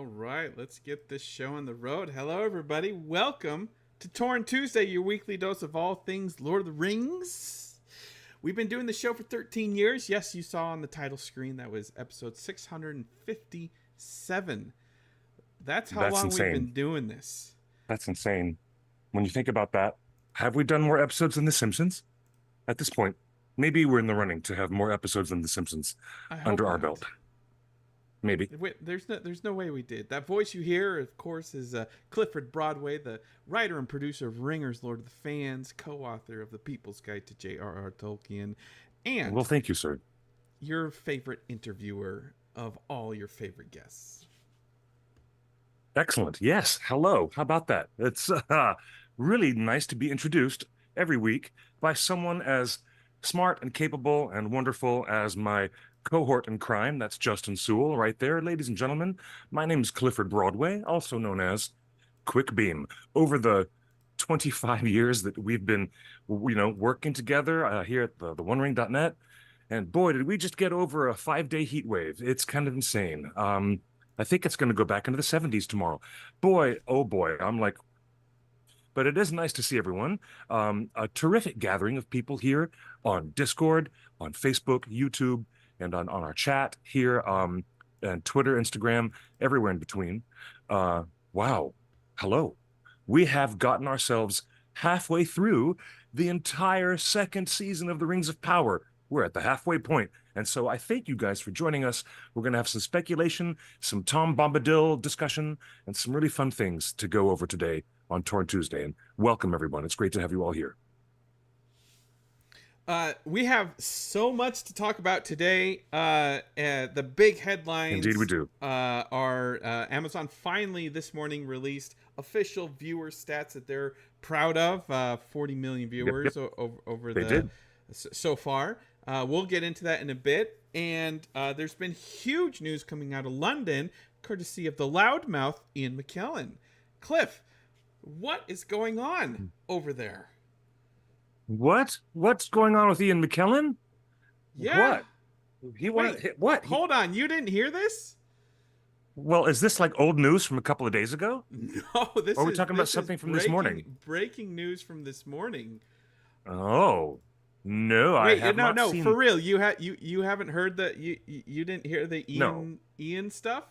All right, let's get this show on the road. Hello, everybody. Welcome to Torn Tuesday, your weekly dose of all things Lord of the Rings. We've been doing the show for 13 years. Yes, you saw on the title screen that was episode 657. That's how That's long we've insane. been doing this. That's insane. When you think about that, have we done more episodes than The Simpsons? At this point, maybe we're in the running to have more episodes than The Simpsons I hope under our not. belt. Maybe. Wait, there's no way we did. That voice you hear, of course, is Clifford Broadway, the writer and producer of Ringers, Lord of the Fans, co-author of The People's Guide to J.R.R. Tolkien, Well, and thank you, sir. your favorite interviewer of all your favorite guests. Excellent. Yes. Hello. How about that? It's really nice to be introduced every week by someone as smart and capable and wonderful as my cohort in crime. That's Justin Sewell right there. Ladies and gentlemen, my name is Clifford Broadway, also known as Quick Beam. Over the 25 years that we've been, working together here at the OneRing.net, and boy, did we just get over a 5-day heat wave. It's kind of insane. I think it's going to go back into the 70s tomorrow. Boy, oh boy, I'm like, but it is nice to see everyone. A terrific gathering of people here on Discord, on Facebook, YouTube, and on our chat here, and Twitter, Instagram, everywhere in between. Wow. Hello. We have gotten ourselves halfway through the entire second season of The Rings of Power. We're at the halfway point. And so I thank you guys for joining us. We're going to have some speculation, some Tom Bombadil discussion, and some really fun things to go over today on Torn Tuesday. And welcome, everyone. It's great to have you all here. We have so much to talk about today. The big headlines. Indeed, we do. Are Amazon finally this morning released official viewer stats that they're proud of. 40 million viewers over so far. We'll get into that in a bit. And there's been huge news coming out of London, courtesy of the loudmouth Ian McKellen. Cliff, what is going on over there? What? What's going on with Ian McKellen? Yeah. What? He wanted what? Hold on, you didn't hear this? Well, is this like old news from a couple of days ago? No, this or are we talking about something from this morning? Breaking news from this morning. Oh. No, I have not seen. For real. You haven't heard that you didn't hear the Ian stuff?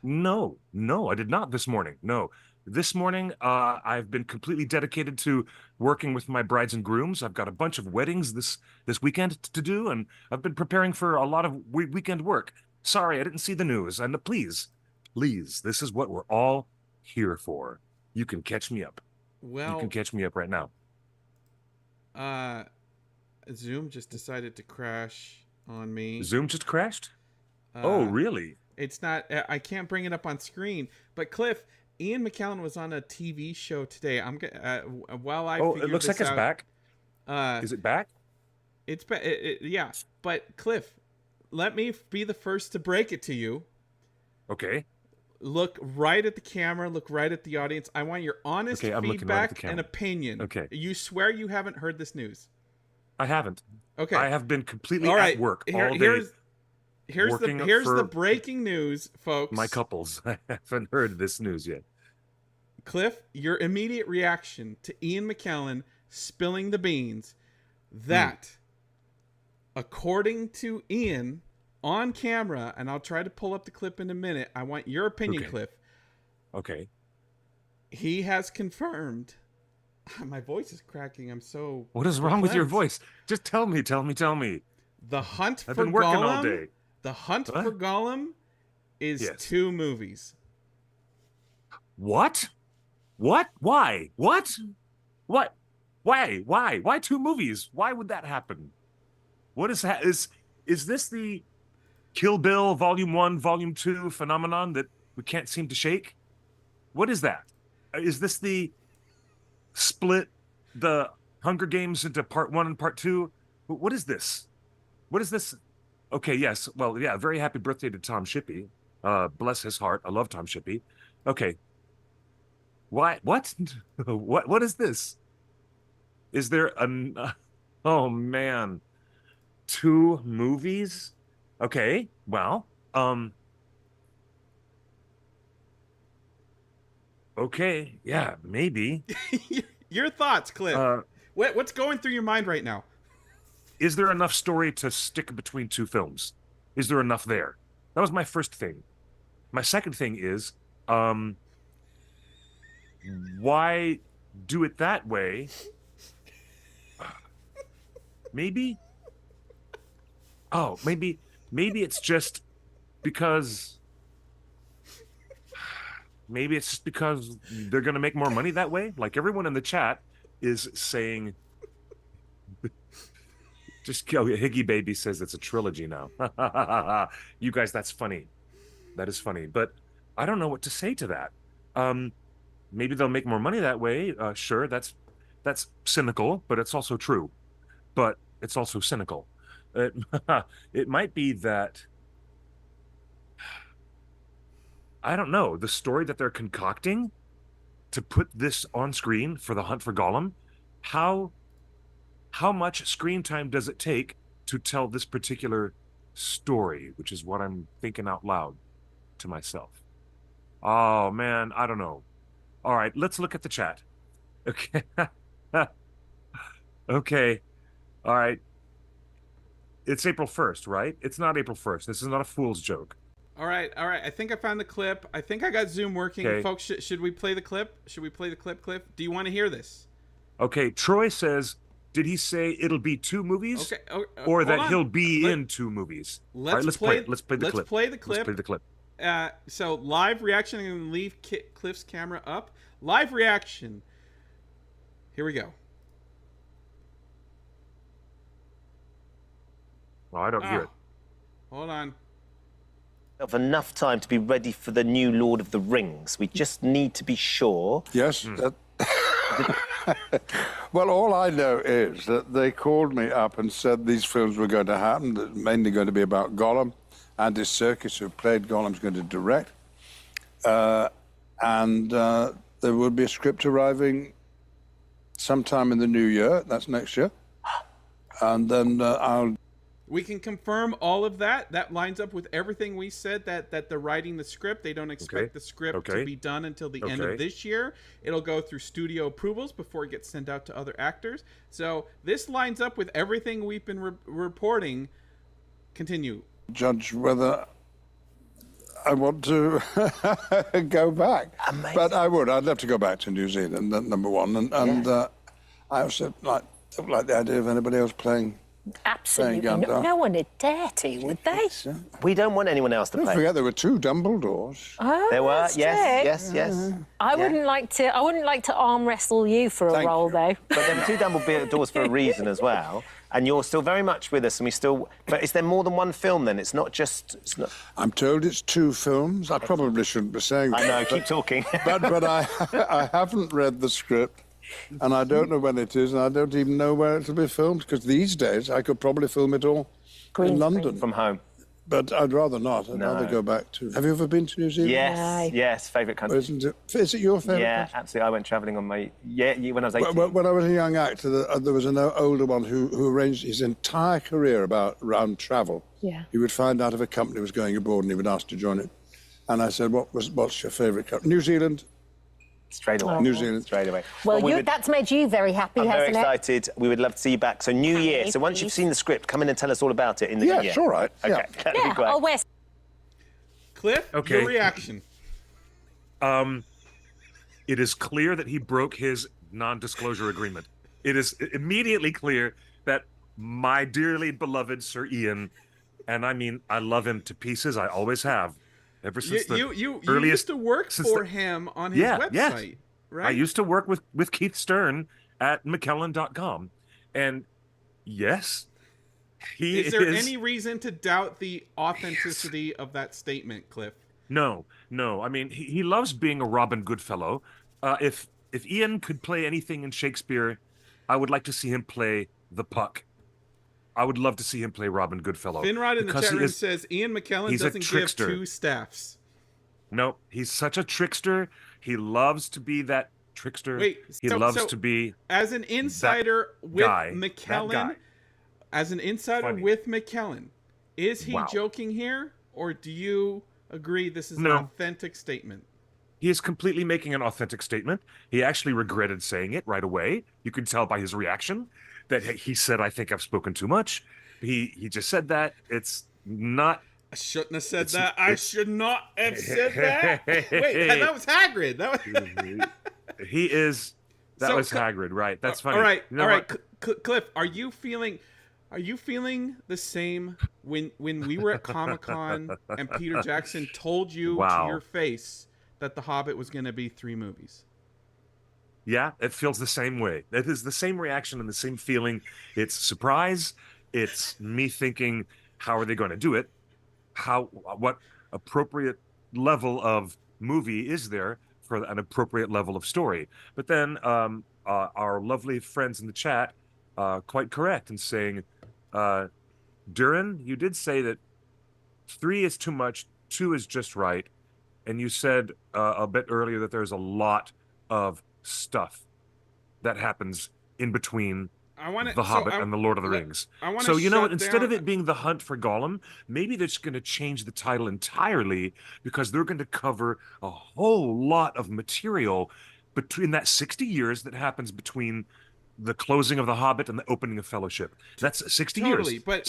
No, I did not this morning. No. This morning, I've been completely dedicated to working with my brides and grooms. I've got a bunch of weddings this weekend to do, and I've been preparing for a lot of weekend work. Sorry, I didn't see the news. And please, this is what we're all here for. You can catch me up. Well, you can catch me up right now. Zoom just decided to crash on me. Zoom just crashed? Oh, really? It's not. I can't bring it up on screen. But Cliff, Ian McKellen was on a TV show today. I'm while I. Oh, it looks like it's back. Is it back? It's back. Yeah. But Cliff, let me be the first to break it to you. Okay. Look right at the camera. Look right at the audience. I want your honest feedback and opinion. Okay. You swear you haven't heard this news? I haven't. Okay. I have been completely at work all day. Here's the breaking news, folks. My couples. I haven't heard this news yet. Cliff, your immediate reaction to Ian McKellen spilling the beans that, according to Ian on camera, and I'll try to pull up the clip in a minute. I want your opinion, Cliff. Okay. He has confirmed. My voice is cracking. I'm so. What is wrong with your voice? Just tell me. The Hunt I've for been working Gollum. all day. The Hunt for Gollum is 2 movies. What? What? Why? What? What? Why? Why 2 movies? Why would that happen? What is that? Is this the Kill Bill Volume 1, Volume 2 phenomenon that we can't seem to shake? What is that? Is this the split the Hunger Games into Part 1 and Part 2? What is this? What is this? Okay, yes. Well, yeah, very happy birthday to Tom Shippey. Bless his heart. I love Tom Shippey. Okay. Why? What? What is this? Is there oh man. 2 movies? Okay. Well, Okay, yeah, maybe. Your thoughts, Cliff. What's going through your mind right now? Is there enough story to stick between two films? Is there enough there? That was my first thing. My second thing is, why do it that way? Maybe. Oh, maybe it's just because. Maybe it's just because they're going to make more money that way. Like everyone in the chat is saying. Just kill Higgy Baby says it's a trilogy now. You guys, that's funny. That is funny, but I don't know what to say to that. Maybe they'll make more money that way. Sure, that's cynical, but it's also true. But it's also cynical. It might be that I don't know, the story that they're concocting to put this on screen for the Hunt for Gollum. How much screen time does it take to tell this particular story, which is what I'm thinking out loud to myself. Oh man, I don't know. All right, let's look at the chat. Okay. Okay. All right. It's April 1st, right? It's not April 1st. This is not a fool's joke. All right. I think I found the clip. I think I got Zoom working. Okay. Folks, should we play the clip? Should we play the clip, Cliff? Do you want to hear this? Okay, Troy says, did he say it'll be 2 movies? Okay. Or that he'll be in 2 movies? Let's play the clip. Let's play the clip. Let's play the clip. So live reaction. I'm going to leave Cliff's camera up. Live reaction. Here we go. Well, I don't hear it. Hold on. Of enough time to be ready for the new Lord of the Rings. We just need to be sure. Yes. Well, all I know is that they called me up and said these films were going to happen, that mainly going to be about Gollum. Andy Serkis, who played Gollum, is going to direct. And there will be a script arriving sometime in the new year. That's next year. And then We can confirm all of that. That lines up with everything we said, that they're writing the script. They don't expect the script to be done until the end of this year. It'll go through studio approvals before it gets sent out to other actors. So this lines up with everything we've been reporting. Continue. Judge whether I want to go back. Amazing. But I would. I'd love to go back to New Zealand, number one. And I also don't like the idea of anybody else playing. Absolutely. No one would dare to, would they? We don't want anyone else to Don't play. forget there were 2 Dumbledores. Oh, There were, that's yes. I wouldn't like to arm wrestle you for a role, though. But there were 2 Dumbledores for a reason as well. And you're still very much with us, and we still. But is there more than one film then? It's not just. It's not. I'm told it's 2 films. I probably shouldn't be saying that. I know. Keep talking. but I haven't read the script, and I don't know when it is, and I don't even know where it'll be filmed, because these days I could probably film it all in London. From home. But I'd rather not. I'd rather go back to... Have you ever been to New Zealand? Yes. Favourite country. Is it your favourite Yeah, country? absolutely. I went travelling on my... when I was 18. When I was a young actor, there was an older one who arranged his entire career around travel. Yeah. He would find out if a company was going abroad and he would ask to join it. And I said, what's your favourite country? New Zealand. Straight away. New Zealand. Straight away. Well, that's made you very happy, I'm very hasn't it? excited. We would love to see you back. So New Year. So once you've seen the script, come in and tell us all about it in the new year. Yes, all right. Okay, Yeah. that'd be great. I'll wear... Cliff, your reaction. It is clear that he broke his non-disclosure agreement. It is immediately clear that my dearly beloved Sir Ian, and I mean, I love him to pieces. I always have. Ever since You used to work for him on his website, right? I used to work with Keith Stern at McKellen.com. And yes, Is there any reason to doubt the authenticity of that statement, Cliff? No. I mean, he loves being a Robin Goodfellow. If Ian could play anything in Shakespeare, I would like to see him play the Puck. I would love to see him play Robin Goodfellow. Finrod in the chat room says Ian McKellen doesn't give 2 staffs. No, he's such a trickster. He loves to be that trickster. He loves to be as an insider with McKellen. As an insider with McKellen, is he joking here, or do you agree this is an authentic statement? He is completely making an authentic statement. He actually regretted saying it right away. You can tell by his reaction that he said, "I think I've spoken too much." He just said that. It's not. I shouldn't have said that. I should not have said that. Wait, that was Hagrid. That was. He is. That So, was Hagrid, right? That's funny. All right, You know all right, what? Cliff. Are you feeling the same when we were at Comic-Con and Peter Jackson told you to your face that The Hobbit was going to be 3 movies? Yeah, it feels the same way. It is the same reaction and the same feeling. It's surprise. It's me thinking, how are they going to do it? What appropriate level of movie is there for an appropriate level of story? But then our lovely friends in the chat, quite correct in saying, Durin, you did say that 3 is too much, 2 is just right. And you said a bit earlier that there's a lot of stuff that happens in between The Hobbit and The Lord of the Rings. So, you know what? Instead of it being The Hunt for Gollum, maybe they're just going to change the title entirely because they're going to cover a whole lot of material between that 60 years that happens between the closing of The Hobbit and the opening of Fellowship. That's 60 Totally, years. but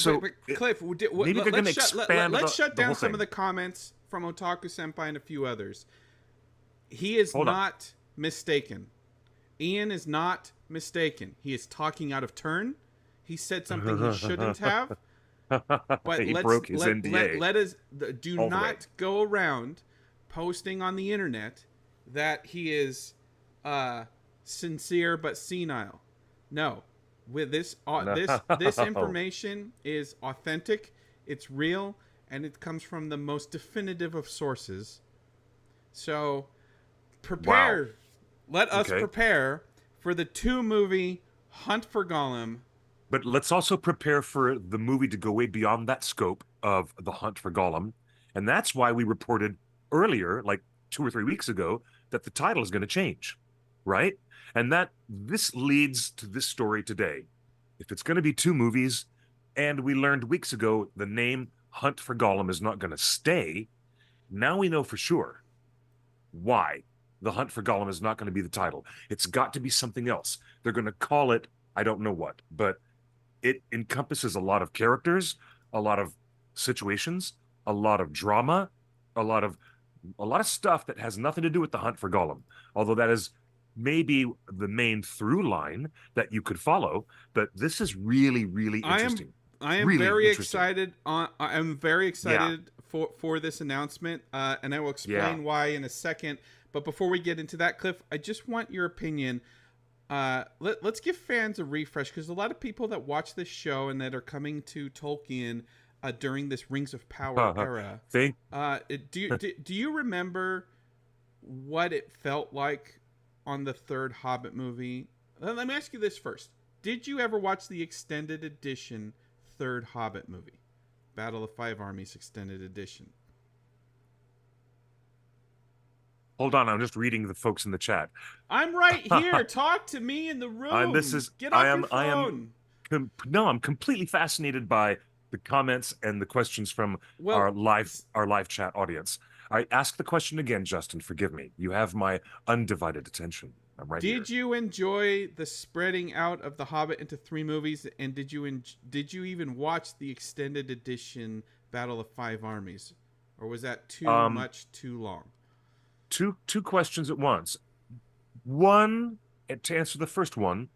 Cliff, maybe they're going to expand let's shut down some thing. of the comments from Otaku Senpai and a few others. He is not mistaken. Ian is not mistaken. He is talking out of turn. He said something he shouldn't have. But he broke his NDA. Let us do not go around posting on the internet that he is sincere but senile. No, with this this information is authentic. It's real, and it comes from the most definitive of sources. So prepare. Wow. Let us prepare for the 2-movie Hunt for Gollum. But let's also prepare for the movie to go way beyond that scope of The Hunt for Gollum. And that's why we reported earlier, like 2 or 3 weeks ago, that the title is going to change, right? And that this leads to this story today. If it's going to be 2 movies, and we learned weeks ago the name Hunt for Gollum is not going to stay, now we know for sure why The Hunt for Gollum is not going to be the title. It's got to be something else. They're going to call it, I don't know what, but it encompasses a lot of characters, a lot of situations, a lot of drama, a lot of stuff that has nothing to do with The Hunt for Gollum. Although that is maybe the main through line that you could follow, but this is really, really interesting. I am really very excited. I'm very excited for this announcement, and I will explain why in a second. But before we get into that, Cliff, I just want your opinion. Let's give fans a refresh, because a lot of people that watch this show and that are coming to Tolkien during this Rings of Power era, do you remember what it felt like on the 3rd Hobbit movie? Let me ask you this first. Did you ever watch the extended edition 3rd Hobbit movie? Battle of 5 Armies extended edition. Hold on, I'm just reading the folks in the chat. I'm right here. Talk to me in the room. Get off your phone. I'm completely fascinated by the comments and the questions from our live chat audience. I ask the question again, Justin. Forgive me. You have my undivided attention. I'm right here. Did you enjoy the spreading out of The Hobbit into 3 movies? And did you even watch the extended edition Battle of 5 Armies? Or was that too much too long? Two questions at once. One, to answer the first one,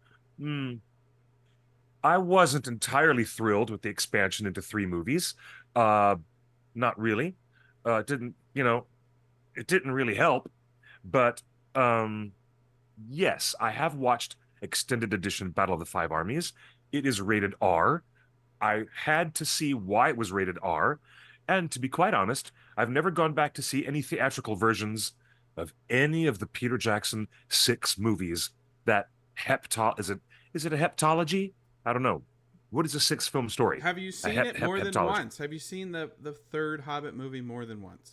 I wasn't entirely thrilled with the expansion into 3 movies. Not really. It didn't really help. But yes, I have watched extended edition Battle of the 5 Armies. It is rated R. I had to see why it was rated R. And to be quite honest, I've never gone back to see any theatrical versions of any of the Peter Jackson 6 movies. That is it a heptology? I don't know. What is a 6-film story? Have you seen it more than once? Have you seen the 3rd Hobbit movie more than once?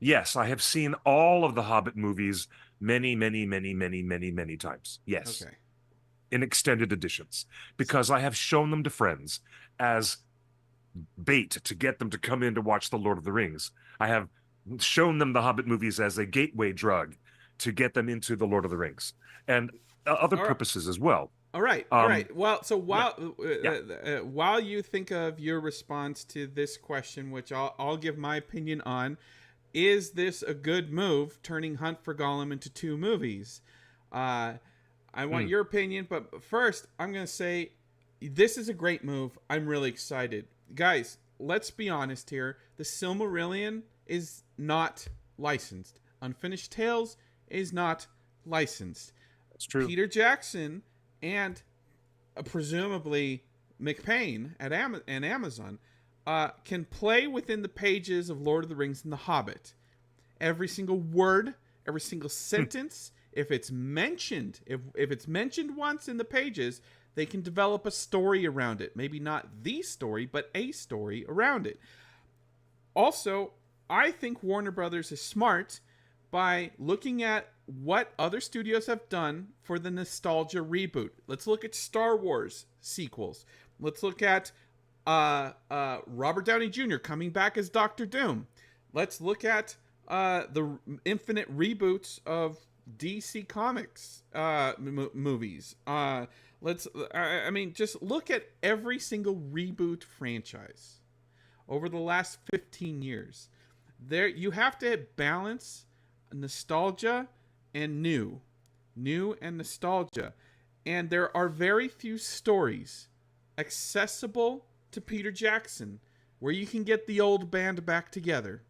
Yes, I have seen all of the Hobbit movies many, many, many, many, many, many times. Yes. Okay. In extended editions, because I have shown them to friends as bait to get them to come in to watch The Lord of the Rings. I have shown them the Hobbit movies as a gateway drug to get them into the Lord of the Rings and other purposes as well. All right, all right. Well, so yeah. While you think of your response to this question, which I'll give my opinion on, is this a good move, turning Hunt for Gollum into 2 movies? I want your opinion, but first, I'm going to say this is a great move. I'm really excited. Guys, let's be honest here. The Silmarillion is not licensed. Unfinished Tales is not licensed. That's true. Peter Jackson and presumably McPain at Amazon can play within the pages of Lord of the Rings and The Hobbit. Every single word, every single sentence, if it's mentioned, if it's mentioned once in the pages, they can develop a story around it. Maybe not the story, but a story around it. Also, I think Warner Brothers is smart by looking at what other studios have done for the nostalgia reboot. Let's look at Star Wars sequels. Let's look at Robert Downey Jr. coming back as Doctor Doom. Let's look at the infinite reboots of DC Comics movies. Just look at every single reboot franchise over the last 15 years. There, you have to balance nostalgia and new and nostalgia, and there are very few stories accessible to Peter Jackson where you can get the old band back together.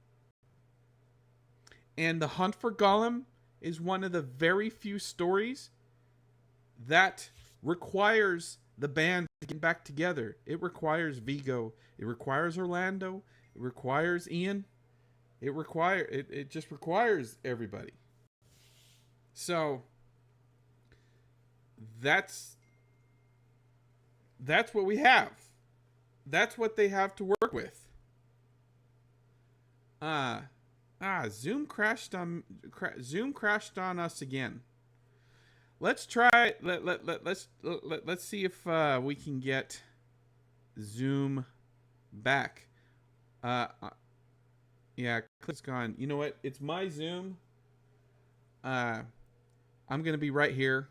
And The Hunt for Gollum is one of the very few stories that requires the band to get back together. It requires Vigo, it requires Orlando, it requires Ian, it just requires everybody. So that's what we have. That's what they have to work with. Zoom crashed on us again. Let's try. Let's see if we can get Zoom back. Yeah, click's gone. You know what? It's my Zoom. I'm gonna be right here.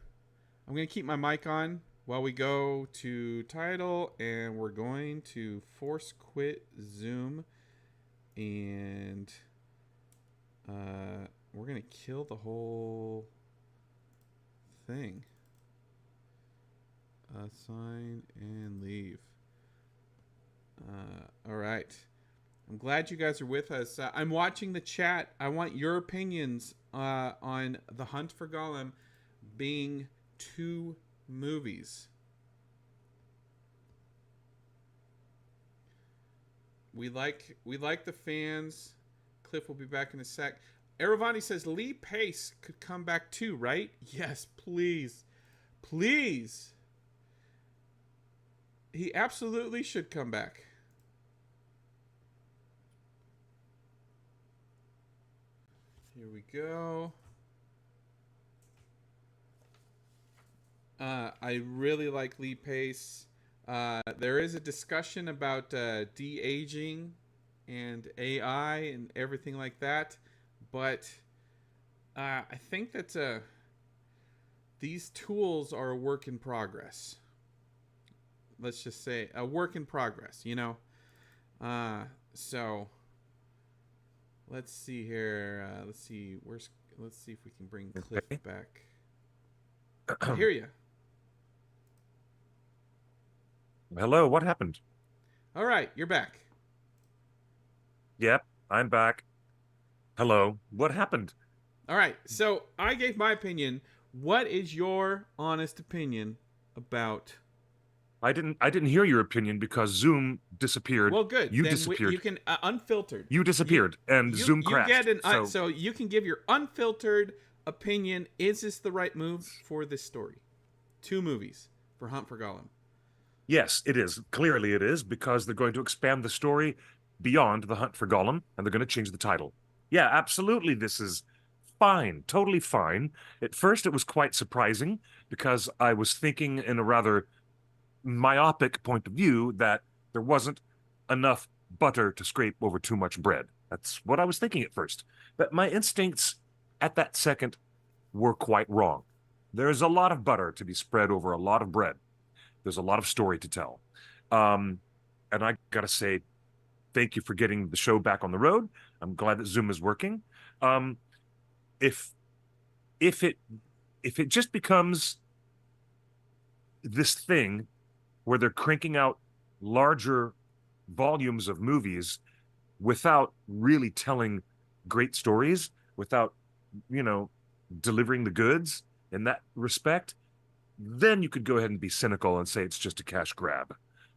I'm gonna keep my mic on while we go to title, and we're going to force quit Zoom, and we're gonna kill the whole thing. Sign and leave. All right. I'm glad you guys are with us. I'm watching the chat. I want your opinions on The Hunt for Gollum being 2 movies. We like the fans. Cliff will be back in a sec. Eravani says Lee Pace could come back too, right? Yes, please. Please. He absolutely should come back. Here we go. I really like Lee Pace. There is a discussion about de-aging and AI and everything like that, but I think that these tools are a work in progress. Let's just say a work in progress, you know? So let's see here. Let's see if we can bring Cliff back. I hear you. Hello, what happened? All right, you're back. Yep, I'm back. Hello, what happened? All right, so I gave my opinion. What is your honest opinion about? I didn't hear your opinion because Zoom disappeared. Well, good. You then disappeared. You can unfiltered. You disappeared, and Zoom crashed. So you can give your unfiltered opinion. Is this the right move for this story? 2 movies for Hunt for Gollum. Yes, it is. Clearly it is, because they're going to expand the story beyond The Hunt for Gollum, and they're going to change the title. Yeah, absolutely, this is fine, totally fine. At first, it was quite surprising, because I was thinking in a rather myopic point of view that there wasn't enough butter to scrape over too much bread. That's what I was thinking at first. But my instincts at that second were quite wrong. There's a lot of butter to be spread over a lot of bread. There's a lot of story to tell. And I got to say, thank you for getting the show back on the road. I'm glad that Zoom is working. If it just becomes this thing where they're cranking out larger volumes of movies without really telling great stories, without, delivering the goods in that respect, then you could go ahead and be cynical and say it's just a cash grab.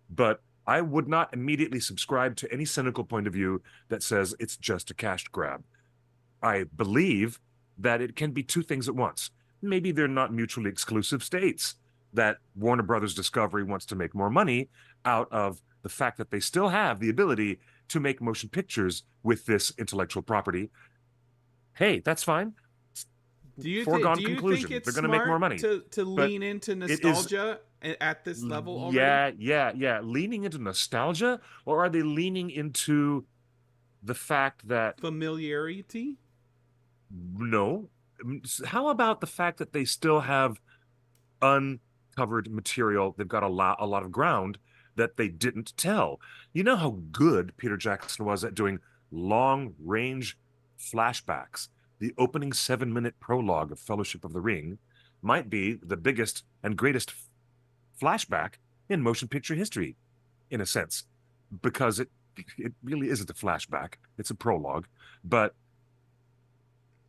But I would not immediately subscribe to any cynical point of view that says it's just a cash grab. I believe that it can be two things at once. Maybe they're not mutually exclusive states, that Warner Brothers Discovery wants to make more money out of the fact that they still have the ability to make motion pictures with this intellectual property. Hey, that's fine. Do you Foregone think conclusion. it's They're going to make more money. to lean into nostalgia at this level already? Yeah. Leaning into nostalgia, or are they leaning into the fact that Familiarity? no? How about the fact that they still have uncovered material? They've got a lot of ground that they didn't tell. You know how good Peter Jackson was at doing long-range flashbacks. The opening 7-minute prologue of Fellowship of the Ring might be the biggest and greatest flashback in motion picture history, in a sense, because it really isn't a flashback. It's a prologue. But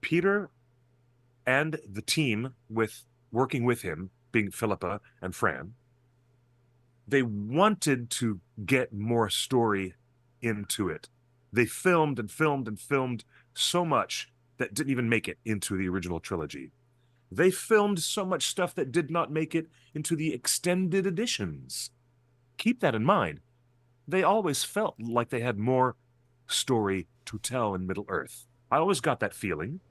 Peter and the team working with him, being Philippa and Fran, they wanted to get more story into it. They filmed and filmed and filmed so much that didn't even make it into the original trilogy. They filmed so much stuff that did not make it into the extended editions. Keep that in mind. They always felt like they had more story to tell in Middle-earth. I always got that feeling,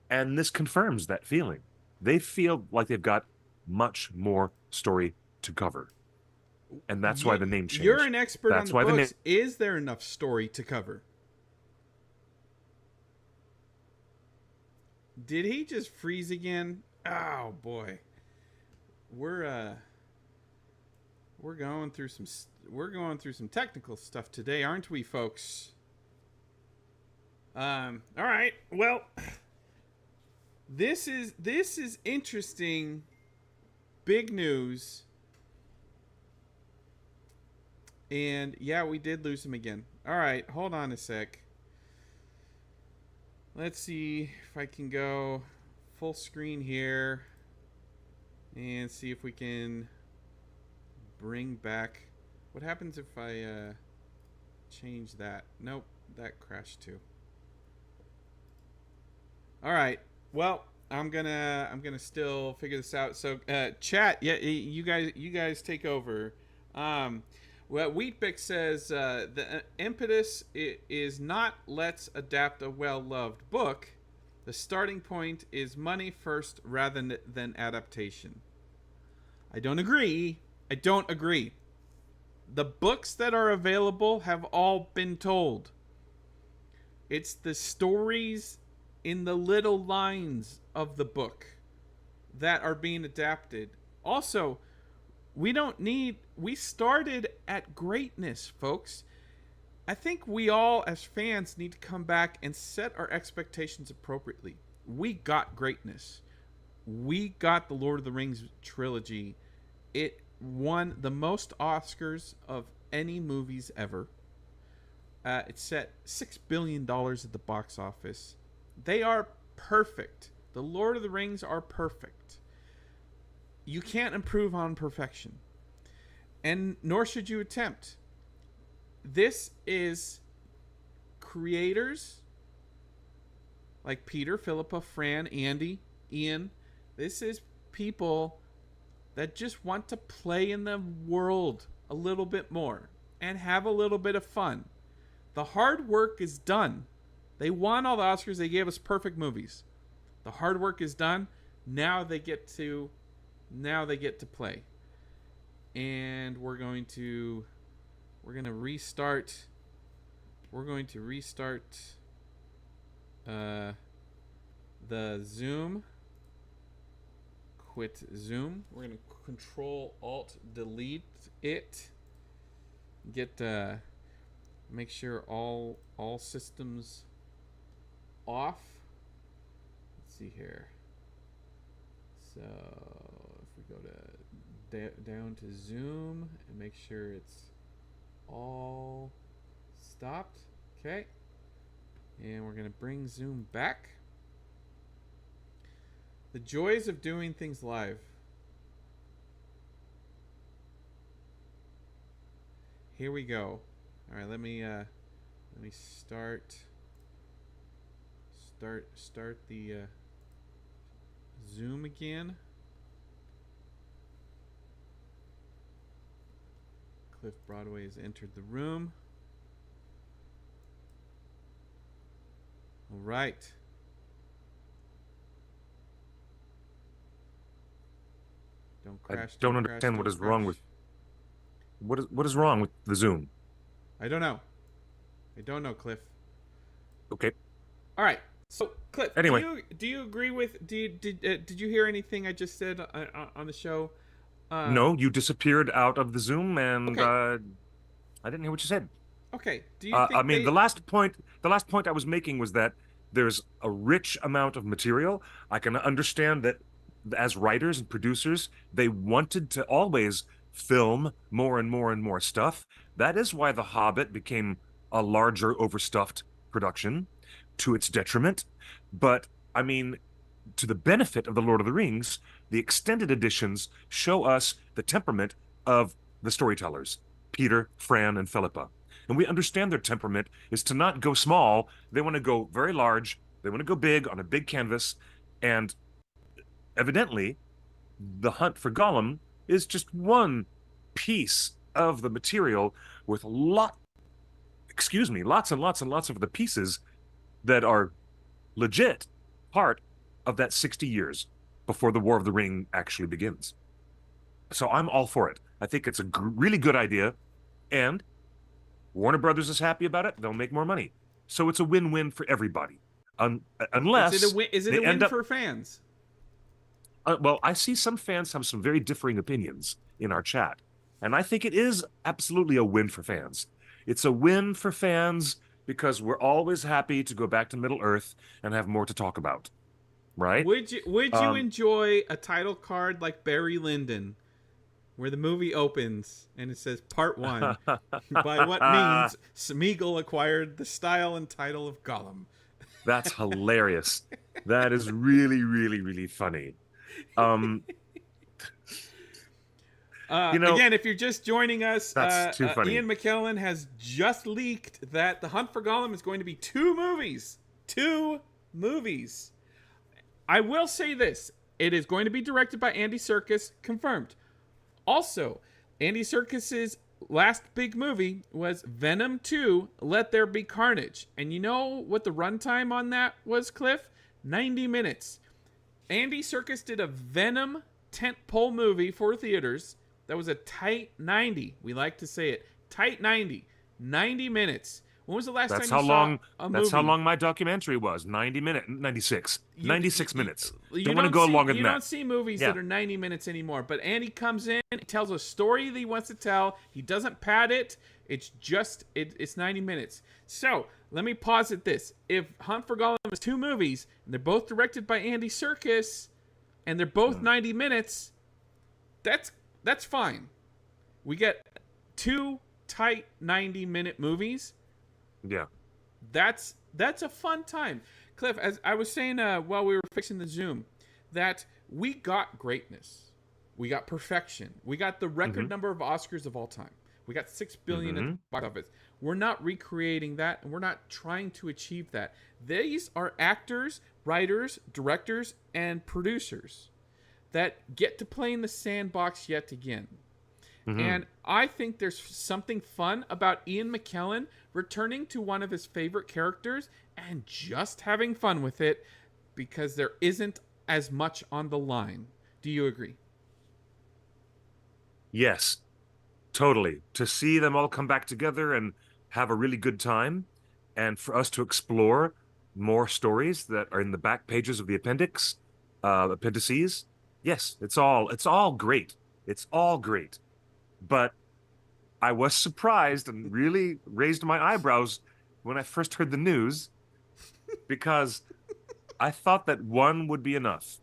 and this confirms that feeling. They feel like they've got much more story to cover. And that's why the name changed. You're an expert on the books. Is there enough story to cover? Did he just freeze again? Oh boy, we're going through some technical stuff today, aren't we, folks? All right. Well, this is interesting. Big news. And yeah, we did lose him again. All right, hold on a sec. Let's see if I can go full screen here and see if we can bring back. What happens if I change that? Nope, that crashed too. All right. Well, I'm gonna still figure this out. So, chat, yeah, you guys take over. Well, Wheatbick says the impetus is not let's adapt a well-loved book. The starting point is money first rather than adaptation. I don't agree. The books that are available have all been told. It's the stories in the little lines of the book that are being adapted. Also, we started at greatness, folks. I think we all, as fans, need to come back and set our expectations appropriately. We got greatness. We got the Lord of the Rings trilogy. It won the most Oscars of any movies ever. It set $6 billion at the box office. They are perfect. The Lord of the Rings are perfect. You can't improve on perfection. And nor should you attempt. This is creators like Peter, Philippa, Fran, Andy, Ian. This is people that just want to play in the world a little bit more and have a little bit of fun. The hard work is done. They won all the Oscars. They gave us perfect movies. The hard work is done. Now they get to play. And we're going to restart we're going to restart the Zoom. Quit Zoom. We're going to Control-Alt-Delete it. Get make sure all systems off. Let's see here. So if we go to down to Zoom and make sure it's all stopped. Okay. And we're going to bring Zoom back. The joys of doing things live. Here we go. All right, let me start the Zoom again. Cliff Broadway has entered the room. All right. Don't crash. I don't understand what is wrong with what is wrong with the Zoom. I don't know. Cliff. Okay. All right. So, Cliff, anyway, do you agree with? Did you hear anything I just said on the show? No, you disappeared out of the Zoom, and okay. I didn't hear what you said. Okay. Do you think I mean, the last point I was making was that there's a rich amount of material. I can understand that as writers and producers, they wanted to always film more and more and more stuff. That is why The Hobbit became a larger, overstuffed production, to its detriment. But I mean, to the benefit of The Lord of the Rings, the extended editions show us the temperament of the storytellers, Peter, Fran, and Philippa. And we understand their temperament is to not go small. They want to go very large. They want to go big on a big canvas. And evidently, the hunt for Gollum is just one piece of the material with lots and lots and lots of the pieces that are legit part of that 60 years before the War of the Ring actually begins. So I'm all for it. I think it's a really good idea, and Warner Brothers is happy about it. They'll make more money. So it's a win-win for everybody. Unless is it a win for fans? Well, I see some fans have some very differing opinions in our chat, and I think it is absolutely a win for fans. It's a win for fans because we're always happy to go back to Middle Earth and have more to talk about, right? Would you enjoy a title card like Barry Lyndon, where the movie opens and it says Part 1, by what means Smeagol acquired the style and title of Gollum? That's hilarious. That is really, really, really funny. Again, if you're just joining us, that's too funny. Ian McKellen has just leaked that The Hunt for Gollum is going to be 2 movies. 2 movies. I will say this. It is going to be directed by Andy Serkis, confirmed. Also, Andy Serkis's last big movie was Venom 2, Let There Be Carnage. And you know what the runtime on that was, Cliff? 90 minutes. Andy Serkis did a Venom tentpole movie for theaters. That was a tight 90. We like to say it. Tight 90. 90 minutes. When was the last time you saw a movie? That's how long my documentary was. 90 minutes. 96. 96 minutes. You don't want to go longer than that. You don't see movies that are 90 minutes anymore. But Andy comes in, he tells a story that he wants to tell. He doesn't pad it. It's just, it's 90 minutes. So, let me posit this. If Hunt for Gollum is 2 movies, and they're both directed by Andy Serkis, and they're both 90 minutes, that's fine. We get 2 tight 90-minute movies. Yeah. That's a fun time. Cliff, as I was saying while we were fixing the Zoom, that we got greatness. We got perfection. We got the record number of Oscars of all time. We got 6 billion in the box office. We're not recreating that, and we're not trying to achieve that. These are actors, writers, directors, and producers that get to play in the sandbox yet again. And I think there's something fun about Ian McKellen returning to one of his favorite characters and just having fun with it because there isn't as much on the line. Do you agree? Yes, totally. To see them all come back together and have a really good time. and for us to explore more stories that are in the back pages of the appendices. Yes, it's all great. It's all great. But I was surprised and really raised my eyebrows when I first heard the news, because I thought that one would be enough.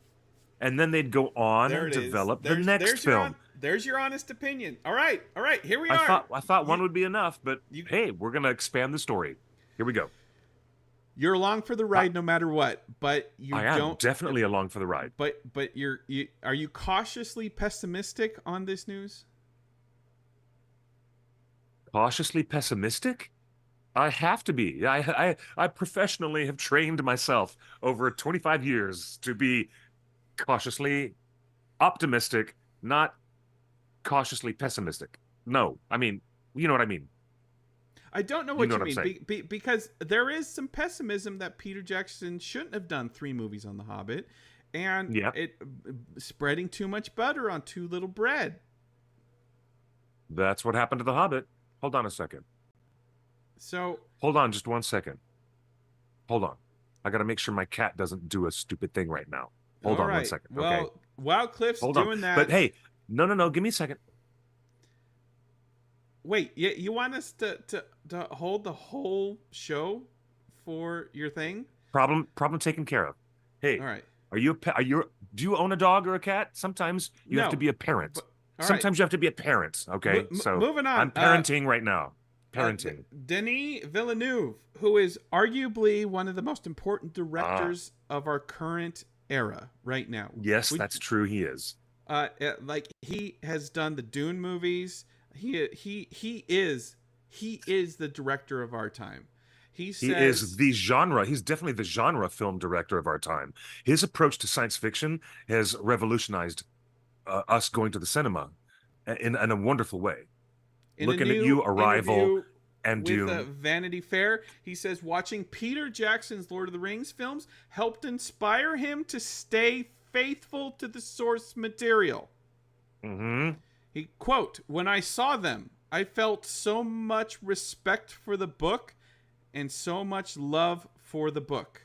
And then they'd go on and develop the next film. There's your honest opinion. All right, here we are. I thought one would be enough, but hey, we're going to expand the story. Here we go. You're along for the ride no matter what, but I am definitely along for the ride. But are you cautiously pessimistic on this news? Cautiously pessimistic? I have to be. I professionally have trained myself over 25 years to be cautiously optimistic, not cautiously pessimistic. No, I mean, you know what I mean. I don't know what you mean, because there is some pessimism that Peter Jackson shouldn't have done 3 movies on The Hobbit, and it spreading too much butter on too little bread. That's what happened to The Hobbit. Hold on a second. So hold on just 1 second. Hold on. I got to make sure my cat doesn't do a stupid thing right now. Hold on 1 second. Well, okay. While Cliff's doing that. But hey, no, give me a second. Wait, you want us to hold the whole show for your thing? Problem taken care of. Hey, all right. Do you own a dog or a cat? Sometimes you have to be a parent. Sometimes you have to be a parent. Okay, so moving on. I'm parenting right now. Parenting. Denis Villeneuve, who is arguably one of the most important directors of our current era right now. Yes, that's true. He is. Like he has done the Dune movies. He is the director of our time. He is the genre. He's definitely the genre film director of our time. His approach to science fiction has revolutionized us going to the cinema in a wonderful way. Looking at you, Arrival, and Dune. With Vanity Fair, he says watching Peter Jackson's Lord of the Rings films helped inspire him to stay faithful to the source material. Mm-hmm. He quote, "When I saw them, I felt so much respect for the book and so much love for the book."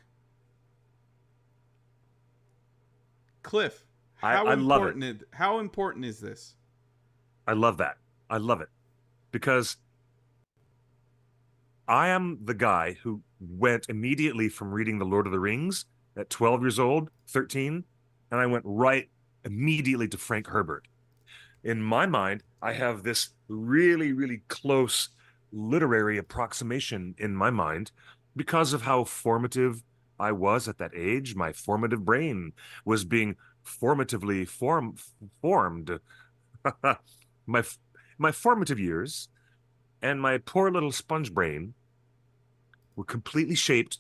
Cliff, how important is this? I love that. I love it. Because I am the guy who went immediately from reading The Lord of the Rings at 12 years old, 13, and I went right immediately to Frank Herbert. In my mind, I have this really, really close literary approximation in my mind because of how formative I was at that age. My formative brain was being formatively formed. My formative years and my poor little sponge brain were completely shaped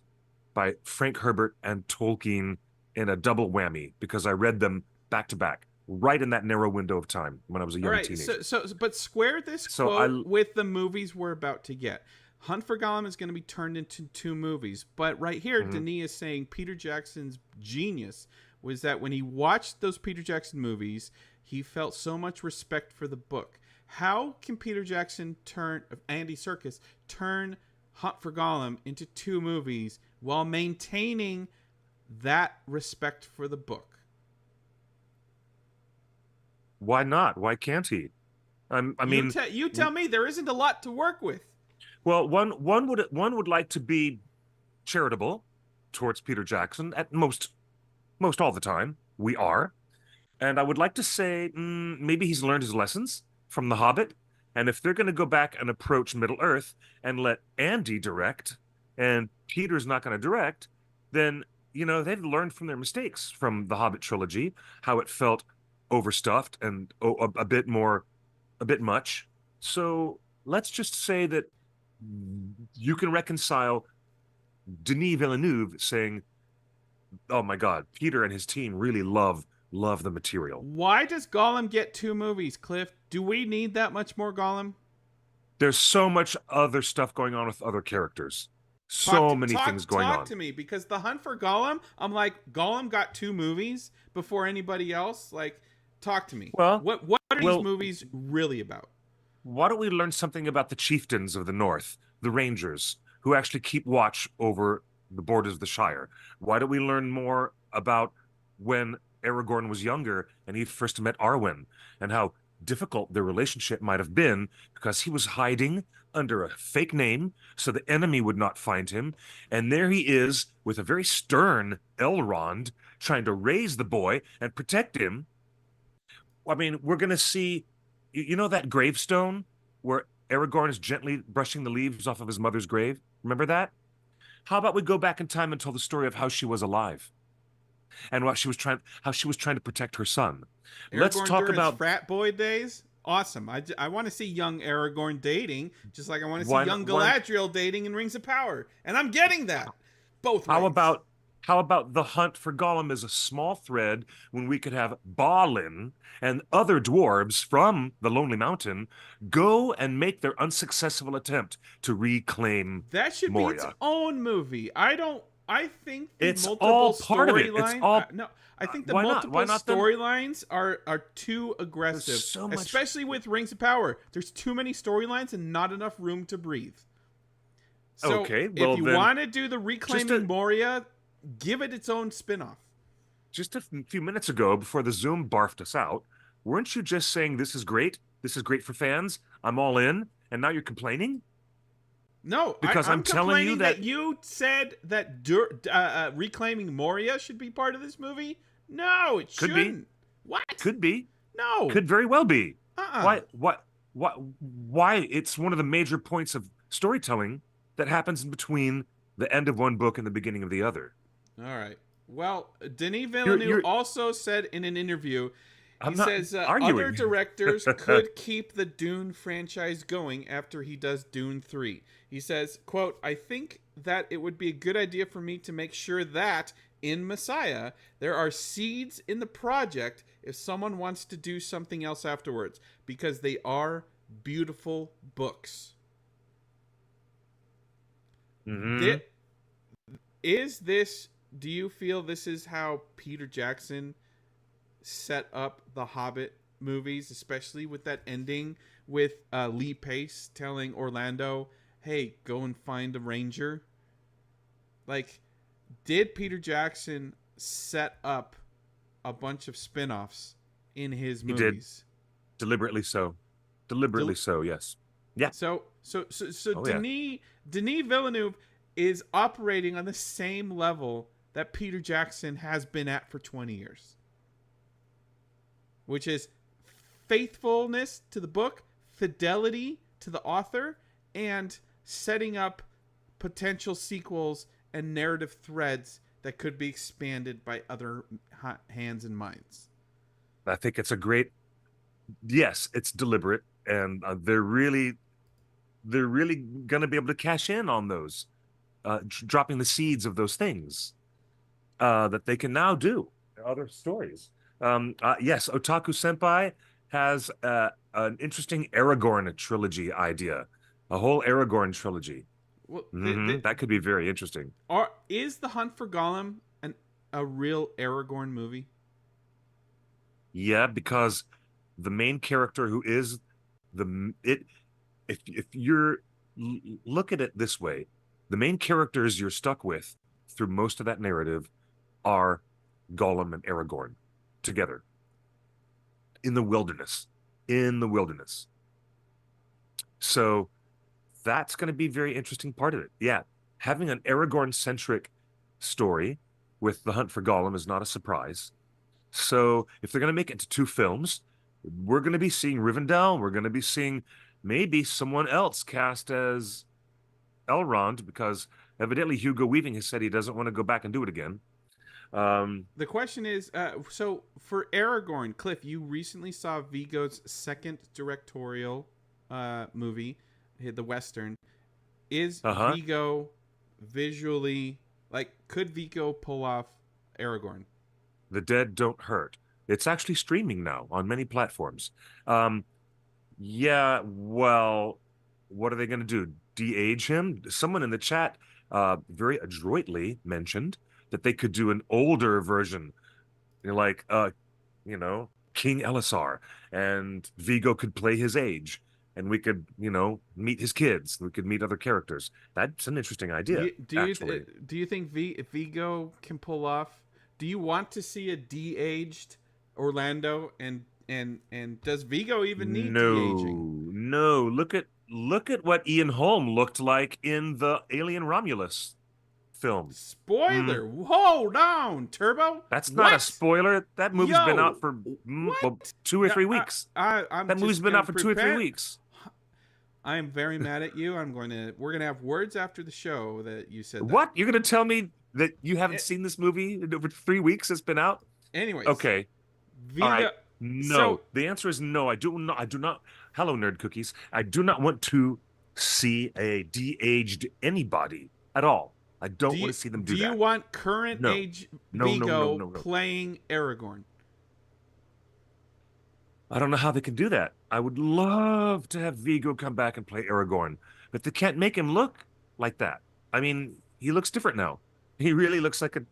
by Frank Herbert and Tolkien in a double whammy because I read them back to back, right in that narrow window of time when I was a young teenager. But square this quote with the movies we're about to get. Hunt for Gollum is going to be turned into 2 movies, but right here, Denis is saying Peter Jackson's genius was that when he watched those Peter Jackson movies, he felt so much respect for the book. How can Peter Jackson Andy Serkis turn Hunt for Gollum into 2 movies while maintaining that respect for the book? Why not? Why can't he? I mean, you tell me. There isn't a lot to work with. Well, one would like to be charitable towards Peter Jackson at most all the time. We are, and I would like to say maybe he's learned his lessons from The Hobbit, and if they're going to go back and approach Middle Earth and let Andy direct, and Peter's not going to direct, then they've learned from their mistakes from the Hobbit trilogy, how it felt overstuffed and a bit much. So let's just say that you can reconcile Denis Villeneuve saying, "Oh my God, Peter and his team really love the material." Why does Gollum get 2 movies, Cliff? Do we need that much more Gollum? There's so much other stuff going on with other characters. So many things going on. Talk to me, because The Hunt for Gollum, I'm like, Gollum got 2 movies before anybody else. Like, talk to me. Well, what are these movies really about? Why don't we learn something about the chieftains of the North, the Rangers, who actually keep watch over the borders of the Shire? Why don't we learn more about when Aragorn was younger and he first met Arwen, and how difficult their relationship might have been because he was hiding under a fake name so the enemy would not find him. And there he is with a very stern Elrond trying to raise the boy and protect him. I mean, we're going to see, you know, that gravestone where Aragorn is gently brushing the leaves off of his mother's grave? Remember that? How about we go back in time and tell the story of how she was alive and how she was trying to protect her son. Aragorn Let's talk during about his frat boy days. Awesome. I want to see young Aragorn dating, just like I want to see young Galadriel dating in Rings of Power, and I'm getting that both ways. How about the hunt for Gollum is a small thread when we could have Balin and other dwarves from the Lonely Mountain go and make their unsuccessful attempt to reclaim that should Moria. be its own movie. I think the it's multiple all part of it. It's all no. I think the why not? multiple Why not storylines are too aggressive, so much... especially with Rings of Power. There's too many storylines and not enough room to breathe. So okay, well, if you want to do the reclaiming Moria, give it its own spin-off. Just a few minutes ago, before the Zoom barfed us out, weren't you just saying this is great? This is great for fans. I'm all in, and now you're complaining? No, because I'm telling you that you said that reclaiming Moria should be part of this movie. No, it shouldn't. Could be. What? Could be. No. Could very well be. Uh-uh. Why? It's one of the major points of storytelling that happens in between the end of one book and the beginning of the other. All right. Well, Denis Villeneuve also said in an interview, he says other directors could keep the Dune franchise going after he does Dune 3. He says, quote, "I think that it would be a good idea for me to make sure that in Messiah, there are seeds in the project if someone wants to do something else afterwards, because they are beautiful books." Mm-hmm. Do you feel this is how Peter Jackson set up the Hobbit movies, especially with that ending with Lee Pace telling Orlando, "Hey, go and find a ranger"? Like, did Peter Jackson set up a bunch of spin-offs in his movies? He did. Deliberately so. Yes. Yeah. So Denis Villeneuve is operating on the same level that Peter Jackson has been at for 20 years. Which is faithfulness to the book, fidelity to the author, and setting up potential sequels and narrative threads that could be expanded by other hands and minds. I think it's yes, it's deliberate, and they're really going to be able to cash in on those, dropping the seeds of those things that they can now do other stories. Yes, Otaku Senpai has an interesting Aragorn trilogy idea, a whole Aragorn trilogy. Well, that could be very interesting. Is The Hunt for Gollum a real Aragorn movie? Yeah, because the main character who is if you're look at it this way, the main characters you're stuck with through most of that narrative are Gollum and Aragorn together in the wilderness. So that's going to be a very interesting part of it. Yeah, having an Aragorn-centric story with The Hunt for Gollum is not a surprise. So if they're going to make it into 2 films, we're going to be seeing Rivendell. We're going to be seeing maybe someone else cast as Elrond, because evidently Hugo Weaving has said he doesn't want to go back and do it again. The question is, so for Aragorn, Cliff, you recently saw Viggo's second directorial movie, the Western. Is Viggo visually, could Viggo pull off Aragorn? The Dead Don't Hurt. It's actually streaming now on many platforms. Yeah, well, what are they going to do? De-age him? Someone in the chat very adroitly mentioned that they could do an older version, King Elisar, and Viggo could play his age, and we could, meet his kids. We could meat other characters. That's an interesting idea. Do you think Vigo can pull off? Do you want to see a de-aged Orlando, and does Vigo even need de-aging? No. Look at what Ian Holm looked like in the Alien Romulus film. Spoiler! Hold on, Turbo. That's not a spoiler. That movie's been out for 2 or 3 weeks. That movie's been out for 2 or 3 weeks. I am very mad at you. We're gonna have words after the show that you said that. What? You're gonna tell me that you haven't seen this movie in over 3 weeks? It's been out. Anyways. Okay. All right. No. So, the answer is no. I do not. Hello, Nerd Cookies. I do not want to see a de-aged anybody at all. I don't want to see them do that. Do you want current age Vigo playing Aragorn? I don't know how they can do that. I would love to have Vigo come back and play Aragorn, but they can't make him look like that. I mean, he looks different now. He really looks like a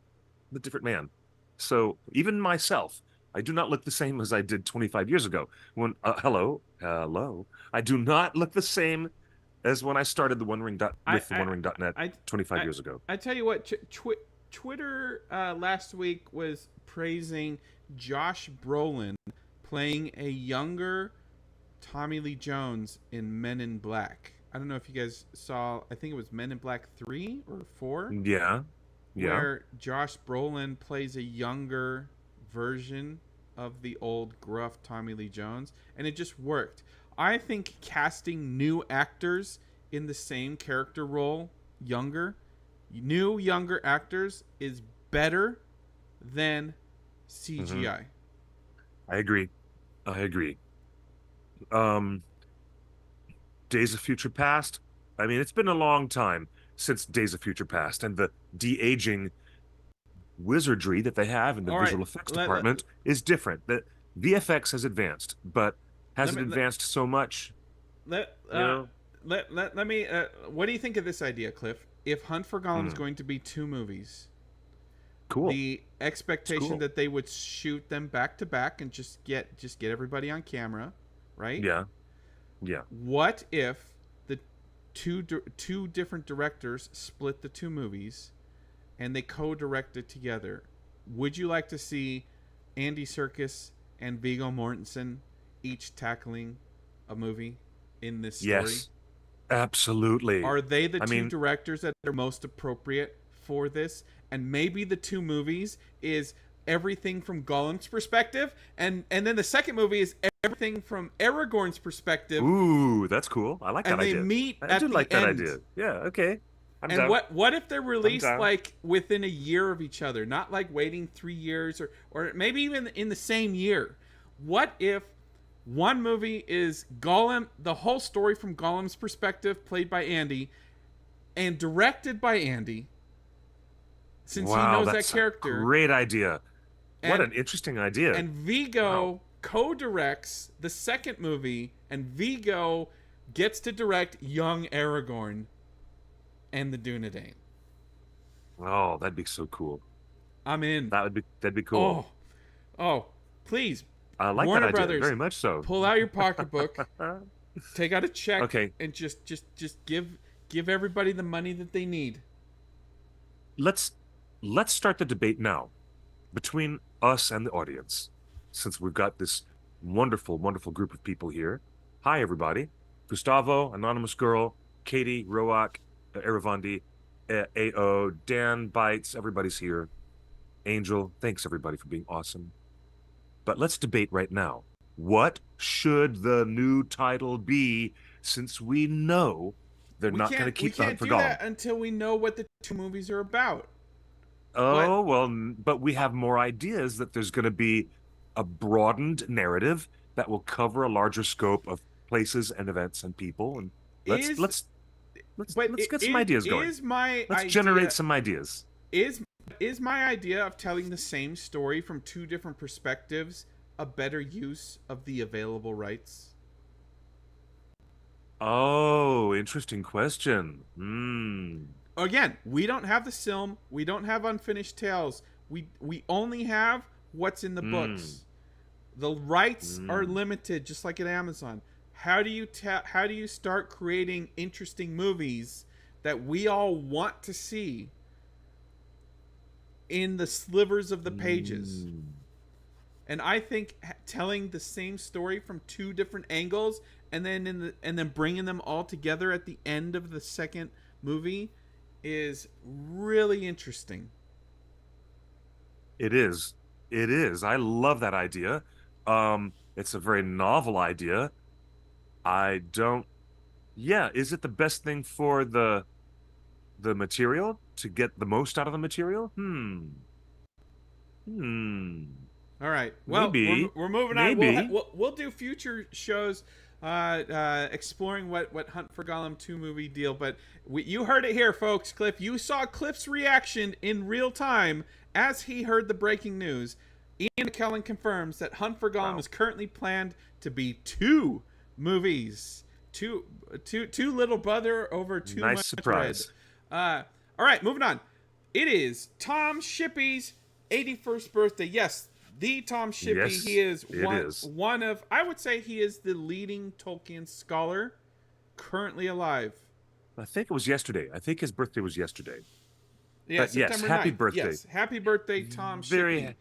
different man. So even myself, I do not look the same as I did 25 years ago. When hello, I do not look the same as when I started the One Ring .net 25 years ago. I tell you what, Twitter last week was praising Josh Brolin playing a younger Tommy Lee Jones in Men in Black. I don't know if you guys saw, I think it was Men in Black 3 or 4. Yeah. Where Josh Brolin plays a younger version of the old gruff Tommy Lee Jones, and it just worked. I think casting new actors in the same character role, younger actors, is better than CGI. I agree. Days of Future Past. I mean, it's been a long time since Days of Future Past, and the de-aging wizardry that they have in the visual effects department is different. The VFX has advanced, but hasn't advanced so much. Let me. What do you think of this idea, Cliff? If Hunt for Gollum is going to be 2 movies, cool. The expectation that they would shoot them back to back and just get everybody on camera, right? Yeah. What if the two different directors split the 2 movies, and they co-direct it together? Would you like to see Andy Serkis and Viggo Mortensen each tackling a movie in this story? Yes, absolutely. Are they the two directors that are most appropriate for this? And maybe the 2 movies is everything from Gollum's perspective, and then the second movie is everything from Aragorn's perspective. Ooh, that's cool. I like that idea. And they meet I at do the like that end. idea. Yeah, okay. And what if they're released like within a year of each other, not like waiting 3 years or maybe even in the same year? What if one movie is Gollum, the whole story from Gollum's perspective, played by Andy, and directed by Andy, since he knows that character? Great idea. What an interesting idea. And Vigo co-directs the second movie, and Vigo gets to direct young Aragorn and the Dunedain. Oh, that'd be so cool. I'm in. That'd be cool. Oh, please. I like Warner that idea Brothers, very much so. Pull out your pocketbook, take out a check, okay, and just give everybody the money that they need. Let's start the debate now between us and the audience, since we've got this wonderful, wonderful group of people here. Hi, everybody. Gustavo, Anonymous Girl, Katie, Roak, Eravandi, AO, Dan, Bites, everybody's here. Angel, thanks everybody for being awesome. But let's debate right now. What should the new title be, since we know they're not going to keep the Hunt for Gollum? We can't do that until we know what the 2 movies are about. But we have more ideas that there's going to be a broadened narrative that will cover a larger scope of places and events and people. And let's get some ideas going. Let's generate some ideas. Is my idea of telling the same story from 2 different perspectives a better use of the available rights? Oh, interesting question. Again, we don't have the film. We don't have Unfinished Tales. We only have what's in the books. The rights are limited, just like at Amazon. how do you start creating interesting movies that we all want to see in the slivers of the pages? And I think telling the same story from two different angles and then bringing them all together at the end of the second movie is really interesting. It is. I love that idea. It's a very novel idea. Is it the best thing for the material to get the most out of the material? All right. Well, maybe. We're moving on. We'll do future shows exploring what Hunt for Gollum 2 movie deal. But you heard it here, folks. Cliff, you saw Cliff's reaction in real time as he heard the breaking news. Ian McKellen confirms that Hunt for Gollum is currently planned to be 2 movies. Two little brother over 2 months. Nice surprise. All right, moving on. It is Tom Shippey's 81st birthday. Yes, the Tom Shippey. Yes, he is it one of, I would say he is the leading Tolkien scholar currently alive. I think it was yesterday. I think his birthday was yesterday. Yeah, yes, happy 9th. birthday. Yes, happy birthday, Tom Shippey.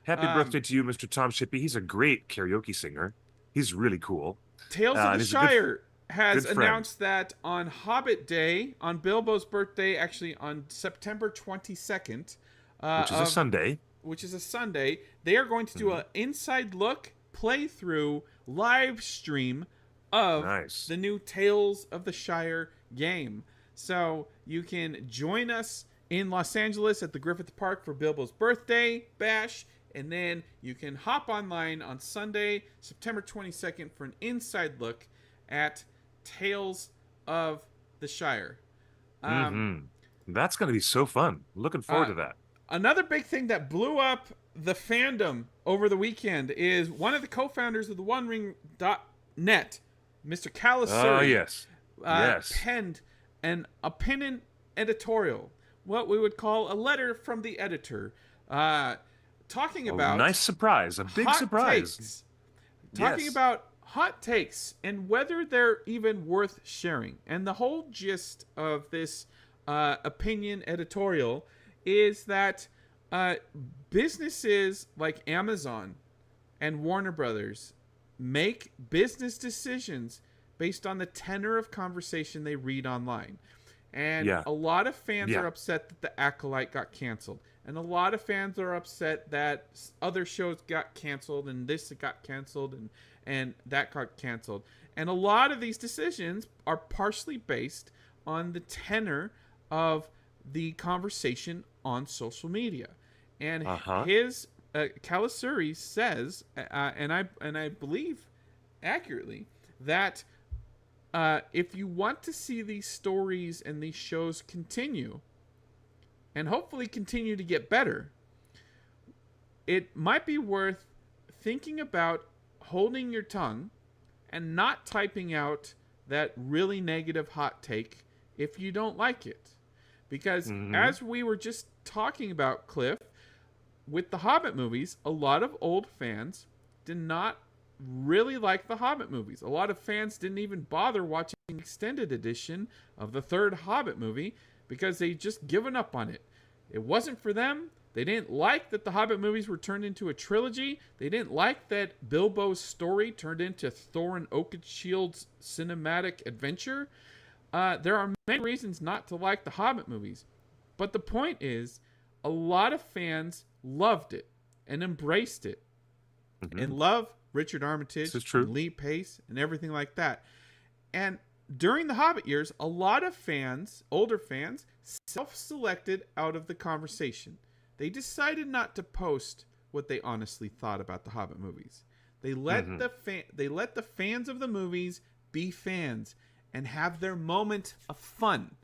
Happy birthday to you, Mr. Tom Shippey. He's a great karaoke singer. He's really cool. Tales of the Shire has good announced that on Hobbit Day, on Bilbo's birthday, actually on September 22nd, which is a Sunday. Which is a Sunday, they are going to do an inside look playthrough live stream of the new Tales of the Shire game. So you can join us in Los Angeles at the Griffith Park for Bilbo's birthday bash, and then you can hop online on Sunday, September 22nd for an inside look at Tales of the Shire. That's going to be so fun. Looking forward to that. Another big thing that blew up the fandom over the weekend is one of the co-founders of the OneRing.net, Mr. Calasuri, penned an opinion editorial, what we would call a letter from the editor, talking about nice surprise, a big surprise. Talking about hot takes and whether they're even worth sharing. And the whole gist of this opinion editorial is that businesses like Amazon and Warner Brothers make business decisions based on the tenor of conversation they read online. And a lot of fans are upset that The Acolyte got canceled. And a lot of fans are upset that other shows got canceled and this got canceled and that got canceled. And a lot of these decisions are partially based on the tenor of the conversation on social media. And his Calasuri says, and I believe accurately, that if you want to see these stories and these shows continue, and hopefully continue to get better, it might be worth thinking about holding your tongue and not typing out that really negative hot take if you don't like it. Because as we were just talking about, Cliff, with the Hobbit movies, a lot of old fans did not really like the Hobbit movies. A lot of fans didn't even bother watching the extended edition of the third Hobbit movie because they just given up on it. It wasn't for them. They didn't like that the Hobbit movies were turned into a trilogy. They didn't like that Bilbo's story turned into Thorin Oakeshield's cinematic adventure. There are many reasons not to like the Hobbit movies. But the point is, a lot of fans loved it and embraced it and love Richard Armitage and Lee Pace and everything like that. And during the Hobbit years, a lot of fans, older fans, self-selected out of the conversation. They decided not to post what they honestly thought about the Hobbit movies. They let the fans of the movies be fans and have their moment of fun.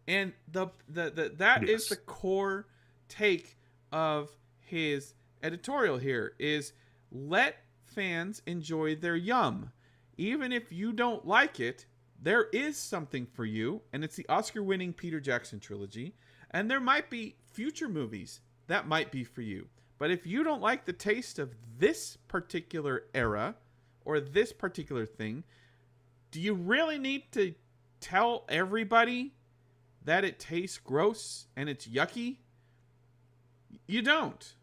And that is the core take of his editorial here, is let fans enjoy their yum. Even if you don't like it, there is something for you, and it's the Oscar-winning Peter Jackson trilogy, and there might be future movies that might be for you. But if you don't like the taste of this particular era or this particular thing, do you really need to tell everybody that it tastes gross and it's yucky? You don't.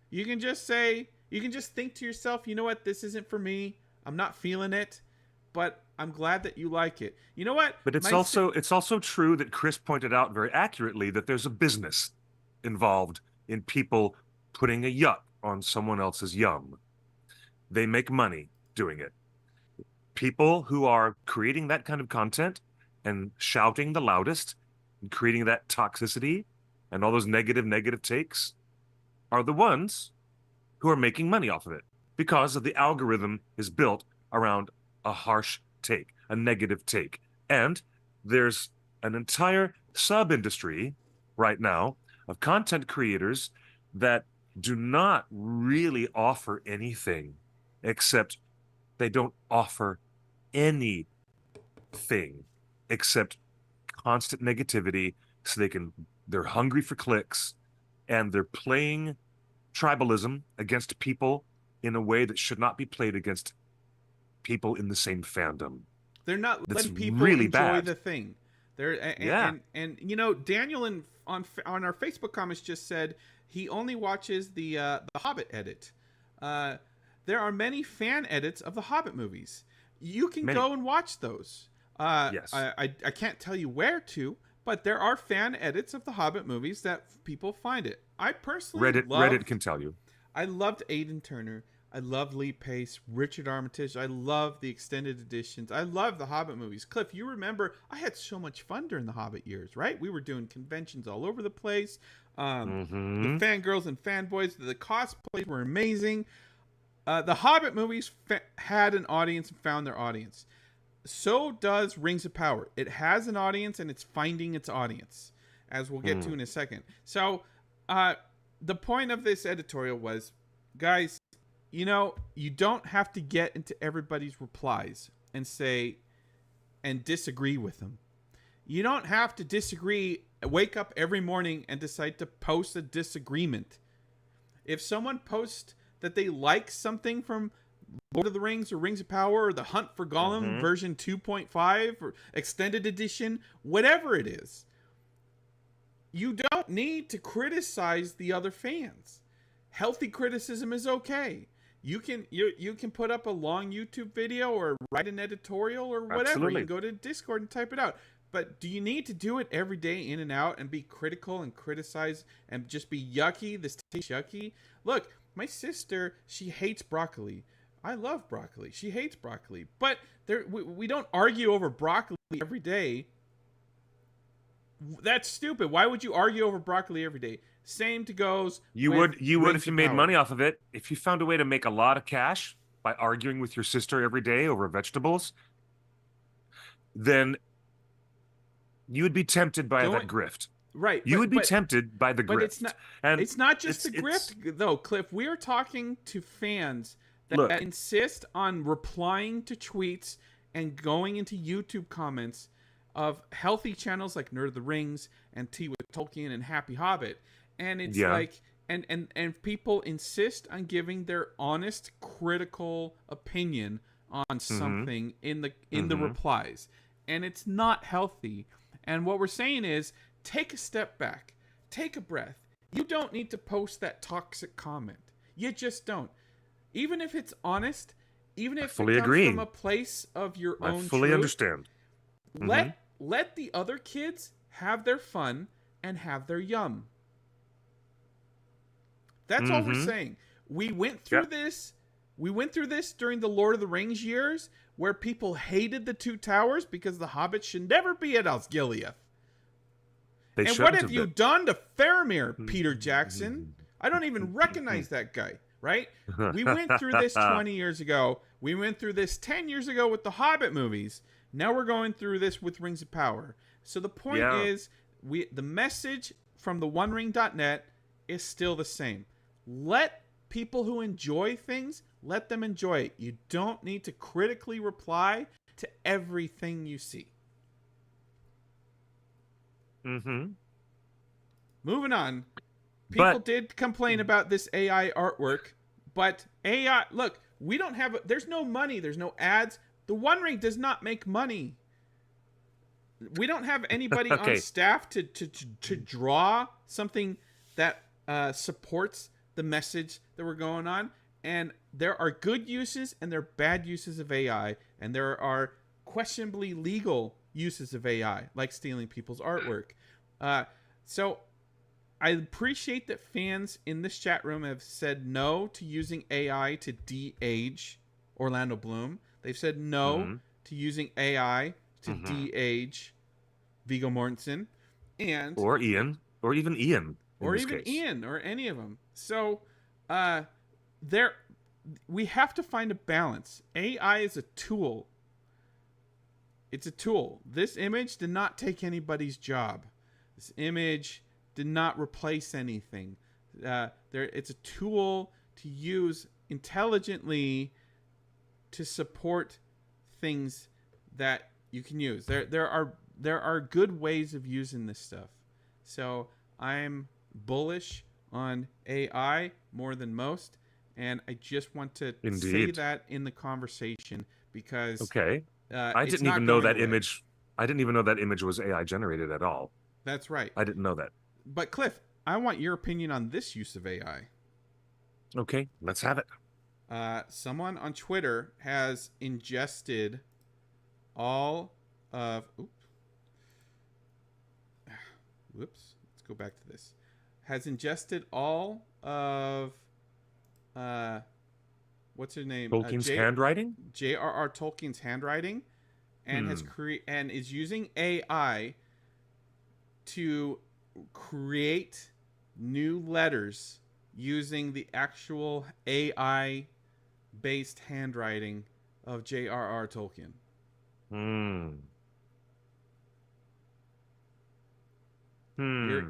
You can just say, you can just think to yourself, you know what, this isn't for me. I'm not feeling it, but I'm glad that you like it. You know what? But it's also true that Chris pointed out very accurately that there's a business involved in people putting a yuck on someone else's yum. They make money doing it. People who are creating that kind of content and shouting the loudest and creating that toxicity and all those negative takes are the ones who are making money off of it, because of the algorithm is built around a harsh take, a negative take. And there's an entire sub-industry right now of content creators that do not really offer anything, except they don't offer anything except constant negativity, so they're hungry for clicks, and they're playing tribalism against people in a way that should not be played against people in the same fandom. They're not That's letting people really enjoy bad. the thing. They're Yeah. and you know, Daniel on our Facebook comments just said he only watches the Hobbit edit. There are many fan edits of the Hobbit movies. You can go and watch those. Yes. I can't tell you where to, but there are fan edits of the Hobbit movies that people find it. I personally Reddit can tell you. I loved Aidan Turner. I loved Lee Pace, Richard Armitage. I love the extended editions. I love the Hobbit movies. Cliff, you remember I had so much fun during the Hobbit years, right? We were doing conventions all over the place. The fangirls and fanboys, the cosplays were amazing. The Hobbit movies had an audience and found their audience. So does Rings of Power. It has an audience and it's finding its audience, as we'll get to in a second. So the point of this editorial was, guys, you know, you don't have to get into everybody's replies and say and disagree with them. You don't have to disagree, wake up every morning and decide to post a disagreement. If someone posts that they like something from Lord of the Rings or Rings of Power or The Hunt for Gollum version 2.5 or extended edition, whatever it is, you don't need to criticize the other fans. Healthy criticism is okay. You can put up a long YouTube video or write an editorial or whatever. Absolutely. You can go to Discord and type it out. But do you need to do it every day in and out and be critical and criticize and just be yucky? This tastes yucky. Look, my sister, she hates broccoli. I love broccoli. She hates broccoli. But we don't argue over broccoli every day. That's stupid. Why would you argue over broccoli every day? Same to goes. You would if you made money off of it. If you found a way to make a lot of cash by arguing with your sister every day over vegetables, then you would be tempted by that grift. Right. You would be tempted by the grift. But it's not just the grift, though, Cliff. We are talking to fans that insist on replying to tweets and going into YouTube comments of healthy channels like Nerd of the Rings and Tea with Tolkien and Happy Hobbit. And it's like, and people insist on giving their honest, critical opinion on something in the replies. And it's not healthy. And what we're saying is, take a step back, take a breath. You don't need to post that toxic comment. You just don't. Even if it's honest, even if it comes from a place of your own truth. I fully understand. Let the other kids have their fun and have their yum. That's all we're saying. We went through this. We went through this during the Lord of the Rings years, where people hated the Two Towers because the Hobbits should never be at Osgiliath. And what have you done to Faramir, Peter Jackson? I don't even recognize that guy, right? We went through this 20 years ago. We went through this 10 years ago with the Hobbit movies. Now we're going through this with Rings of Power. So the point is, the message from the OneRing.net is still the same. Let people who enjoy things, let them enjoy it. You don't need to critically reply to everything you see. Moving on. People did complain about this AI artwork, but AI, look, We don't have. There's no money. There's no ads. The One Ring does not make money. We don't have anybody on staff to draw something that supports the message that we're going on. And there are good uses and there are bad uses of AI, and there are questionably legal uses of AI, like stealing people's artwork. So I appreciate that fans in this chat room have said no to using AI to de-age Orlando Bloom. They've said no to using AI to de-age Viggo Mortensen, and or Ian, or even Ian, or even case. Ian, or any of them. So we have to find a balance. AI is a tool. It's a tool. This image did not take anybody's job. This image did not replace anything. It's a tool to use intelligently to support things that you can use. There are good ways of using this stuff. So I'm bullish on AI more than most, and I just want to say that in the conversation because I didn't even know that image. I didn't even know that image was AI generated at all. That's right. I didn't know that. But Cliff, I want your opinion on this use of AI. Okay, let's have it. Someone on Twitter has ingested all of... Whoops. Let's go back to this. Has ingested all of... what's her name? Tolkien's handwriting? J.R.R. Tolkien's handwriting. And and is using AI to create new letters using the actual AI-based handwriting of J.R.R. Tolkien.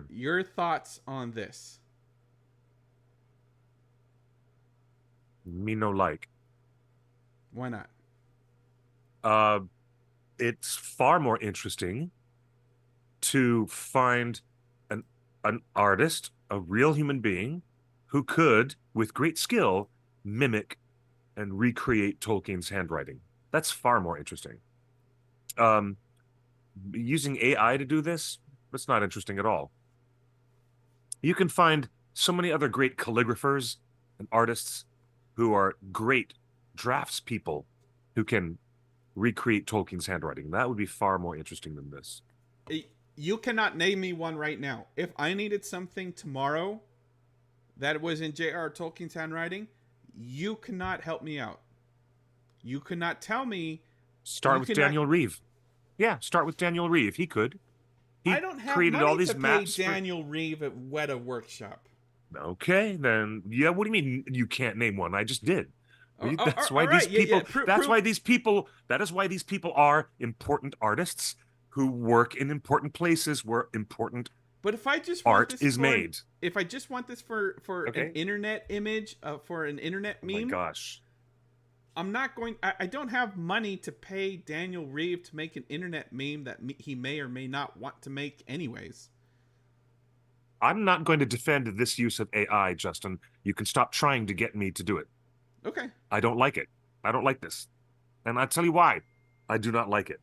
Your thoughts on this? Me no like. Why not? It's far more interesting to find an artist, a real human being, who could, with great skill, mimic and recreate Tolkien's handwriting. That's far more interesting. Using AI to do this, that's not interesting at all. You can find so many other great calligraphers and artists who are great draftspeople who can recreate Tolkien's handwriting. That would be far more interesting than this. You cannot name me one right now. If I needed something tomorrow that was in J.R.R. Tolkien's handwriting, you cannot help me out. You cannot tell me. Start with Daniel Reeve. Yeah, start with Daniel Reeve. He could. I don't have money all these to maps pay Daniel Reeve at Weta Workshop. Okay, then yeah. What do you mean you can't name one? I just did. That's why these people. That's why these people. That is why these people are important artists who work in important places where important. But if I just art is made. If I just want this for an internet image, for an internet meme. Oh my gosh. I'm not going. I don't have money to pay Daniel Reeve to make an internet meme that he may or may not want to make, anyways. I'm not going to defend this use of AI, Justin. You can stop trying to get me to do it. Okay. I don't like it. I don't like this. And I'll tell you why. I do not like it.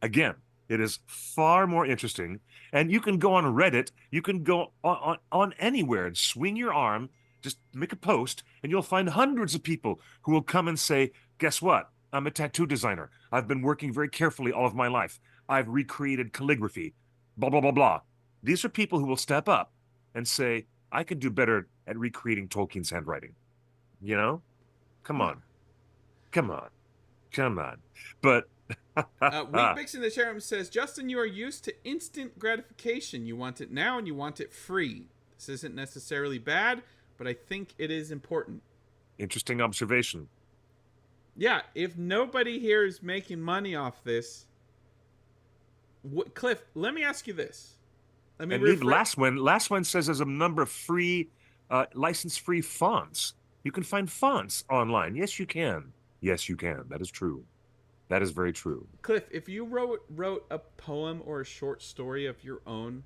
Again, it is far more interesting. And you can go on Reddit. You can go on anywhere and swing your arm. Just make a post, and you'll find hundreds of people who will come and say, guess what? I'm a tattoo designer. I've been working very carefully all of my life. I've recreated calligraphy, blah, blah, blah, blah. These are people who will step up and say, I could do better at recreating Tolkien's handwriting. You know? Come on. Come on. Come on. But... Wheatbix in the chat room says, Justin, you are used to instant gratification. You want it now and you want it free. This isn't necessarily bad, but I think it is important. Interesting observation. Yeah, if nobody here is making money off this... Cliff, let me ask you this. Last one says there's a number of free, license-free fonts. You can find fonts online. Yes, you can. Yes, you can. That is true. That is very true. Cliff, if you wrote a poem or a short story of your own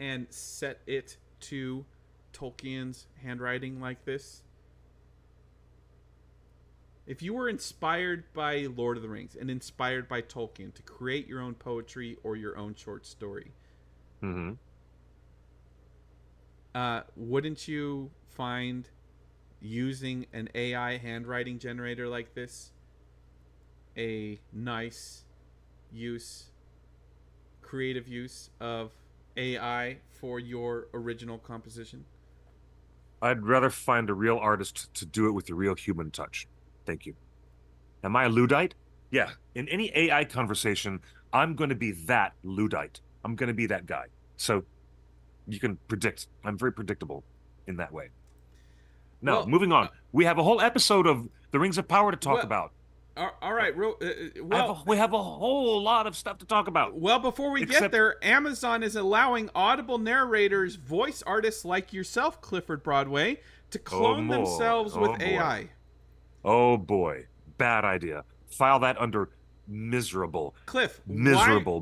and set it to Tolkien's handwriting like this, if you were inspired by Lord of the Rings and inspired by Tolkien to create your own poetry or your own short story, Mm-hmm. Wouldn't you find using an AI handwriting generator like this a nice creative use of AI for your original composition? I'd rather find a real artist to do it with a real human touch. Thank you. Am I a Luddite? Yeah. In any AI conversation, I'm going to be that Luddite. I'm going to be that guy. So you can predict. I'm very predictable in that way. Now, Well, moving on. We have a whole episode of The Rings of Power to talk about. All right. We have a whole lot of stuff to talk about. Well, before we get there, Amazon is allowing Audible narrators, voice artists like yourself, Clifford Broadway, to clone themselves with AI. Oh boy, bad idea. File that under miserable. Cliff, miserable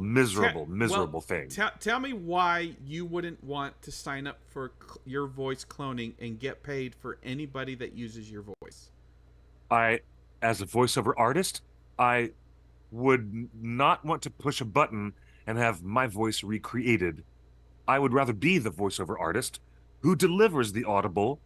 thing. Tell me why you wouldn't want to sign up for your voice cloning and get paid for anybody that uses your voice. As a voiceover artist, I would not want to push a button and have my voice recreated. I would rather be the voiceover artist who delivers the audible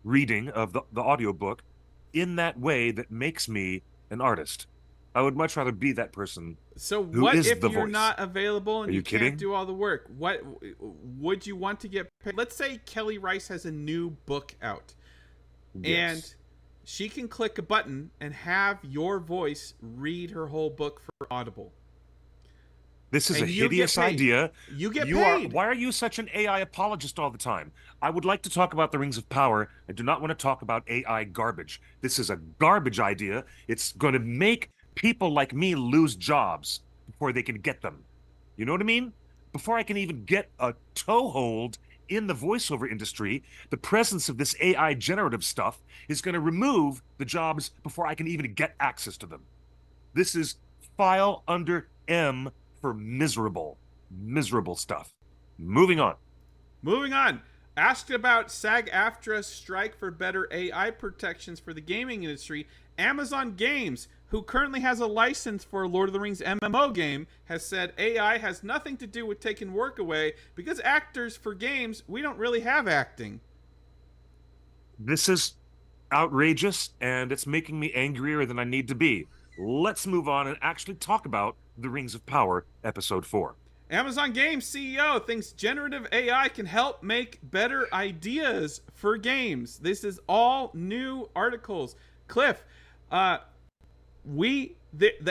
reading of the audiobook in that way that makes me an artist. I would much rather be that person. So what if you're not available and you can't do all the work? What would you want to get paid? Let's say Kelly Rice has a new book out. Yes. And she can click a button and have your voice read her whole book for Audible. This is a hideous idea. You get paid. Why are you such an AI apologist all the time? I would like to talk about the Rings of Power. I do not want to talk about AI garbage. This is a garbage idea. It's going to make people like me lose jobs before they can get them. You know what I mean? Before I can even get a toehold in the voiceover industry, the presence of this AI generative stuff is going to remove the jobs before I can even get access to them. This is file under M for miserable stuff. Moving on. Asked about SAG-AFTRA's strike for better AI protections for the gaming industry, Amazon Games, who currently has a license for a Lord of the Rings MMO game, has said AI has nothing to do with taking work away because actors for games, we don't really have acting. This is outrageous, and it's making me angrier than I need to be. Let's move on and actually talk about The Rings of Power, Episode 4. Amazon Games CEO thinks generative AI can help make better ideas for games. This is all new articles. Cliff, the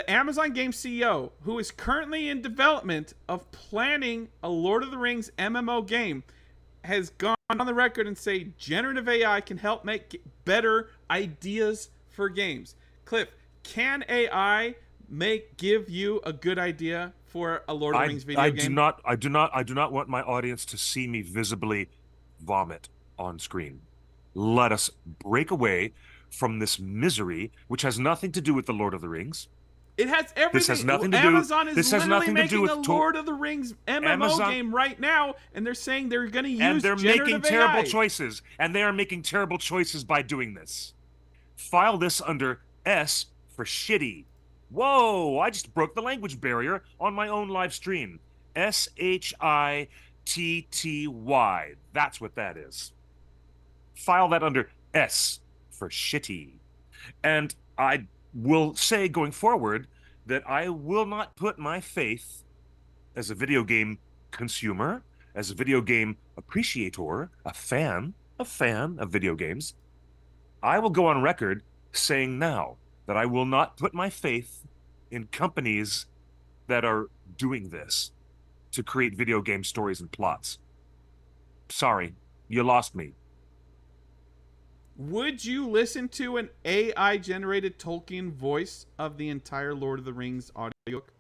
Amazon Games CEO, who is currently in development of planning a Lord of the Rings MMO game, has gone on the record and say generative AI can help make better ideas for games. Cliff, can AI give you a good idea for a Lord of the Rings video game? I do not want my audience to see me visibly vomit on screen. Let us break away from this misery, which has nothing to do with the Lord of the Rings. It has everything. This has nothing to do. Amazon is this has literally nothing to do making with a Lord of the Rings MMO game right now, and they're saying they're going to use and they're making terrible AI. choices, and they are making terrible choices by doing this. File this under S for shitty. Whoa! I just broke the language barrier on my own live stream. SHITTY. That's what that is. File that under S for shitty. And I will say going forward that I will not put my faith as a video game consumer, as a video game appreciator, a fan of video games. I will go on record saying now that I will not put my faith in companies that are doing this to create video game stories and plots. Sorry, you lost me. Would you listen to an AI-generated Tolkien voice of the entire Lord of the Rings audiobook?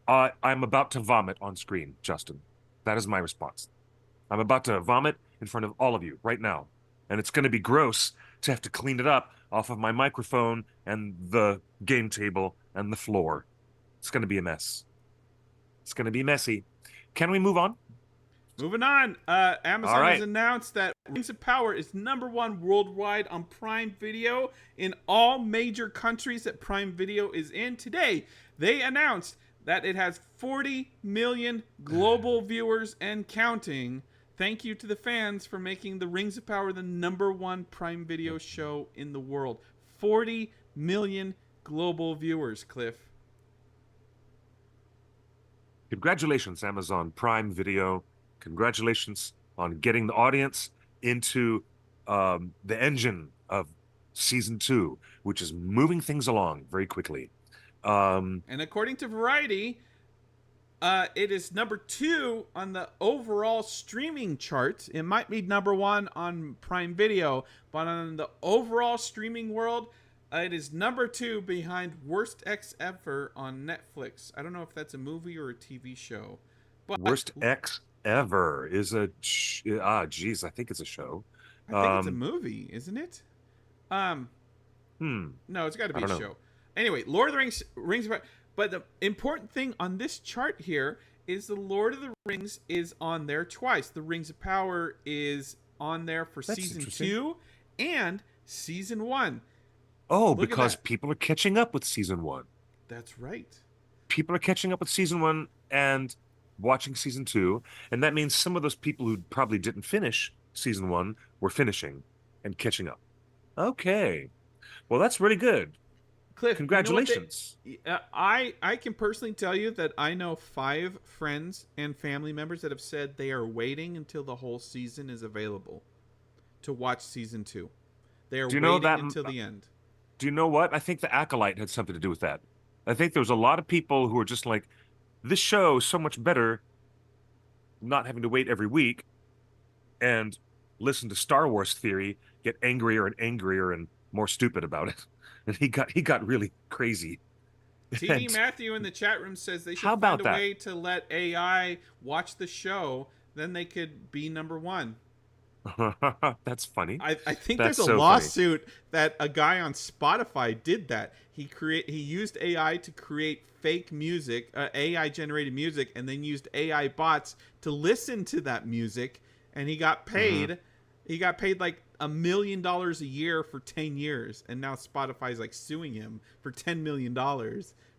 I'm about to vomit on screen, Justin. That is my response. I'm about to vomit in front of all of you right now. And it's going to be gross to have to clean it up off of my microphone and the game table and the floor. It's going to be a mess. It's going to be messy. Can we move on? Moving on. Amazon All right. has announced that Rings of Power is #1 worldwide on Prime Video in all major countries that Prime Video is in. Today, they announced that it has 40 million global viewers and counting. Thank you to the fans for making the Rings of Power the #1 Prime Video show in the world. 40 million global viewers, Cliff. Congratulations, Amazon Prime Video. Congratulations on getting the audience into the engine of season 2, which is moving things along very quickly. And according to Variety, it is #2 on the overall streaming charts. It might be #1 on Prime Video, but on the overall streaming world, it is #2 behind Worst X Ever on Netflix. I don't know if that's a movie or a TV show. But Worst X Ever is a geez, I think it's a show. I think it's a movie, isn't it? No, it's got to be a show. Anyway, Lord of the Rings. But the important thing on this chart here is the Lord of the Rings is on there twice. The Rings of Power is on there for season 2 and season 1. Oh, Look because people are catching up with season 1. That's right. People are catching up with season 1 and watching season 2, and that means some of those people who probably didn't finish season 1 were finishing and catching up. Okay, well, that's really good. Cliff, congratulations. I can personally tell you that I know 5 friends and family members that have said they are waiting until the whole season is available to watch season 2. They are waiting until the end. Do you know what? I think The Acolyte had something to do with that. I think there was a lot of people who were just like, this show is so much better not having to wait every week and listen to Star Wars Theory get angrier and angrier and more stupid about it. And he got really crazy. TV Matthew in the chat room says they should find a way to let AI watch the show, then they could be #1. That's funny. I think there's a lawsuit that a guy on Spotify did that. He used AI to create fake music, AI generated music, and then used AI bots to listen to that music, and he got paid. He got paid like $1 million a year for 10 years, and now Spotify's like suing him for $10 million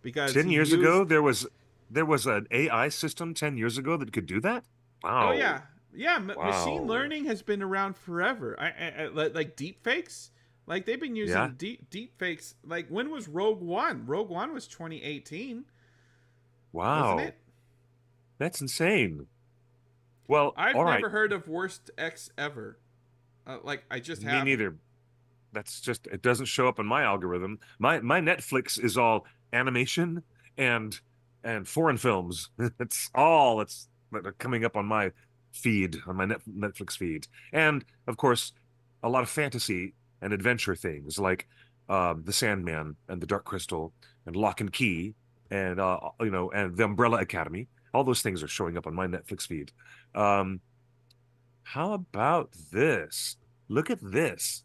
because 10 years ago there was an AI system 10 years ago that could do that. Wow. Oh yeah. Yeah, machine learning has been around forever. I like deep fakes. Like they've been using deep fakes. Like when was Rogue One? Rogue One was 2018. Wow. Wasn't it? That's insane. Well, I've never heard of Worst X Ever. I just have. Me neither. That's just, it doesn't show up in my algorithm. My Netflix is all animation and foreign films. It's coming up on my feed, on my Netflix feed, and of course a lot of fantasy and adventure things like The Sandman and The Dark Crystal and Lock and Key and and The Umbrella Academy. All those things are showing up on my Netflix feed. How about this? Look at this.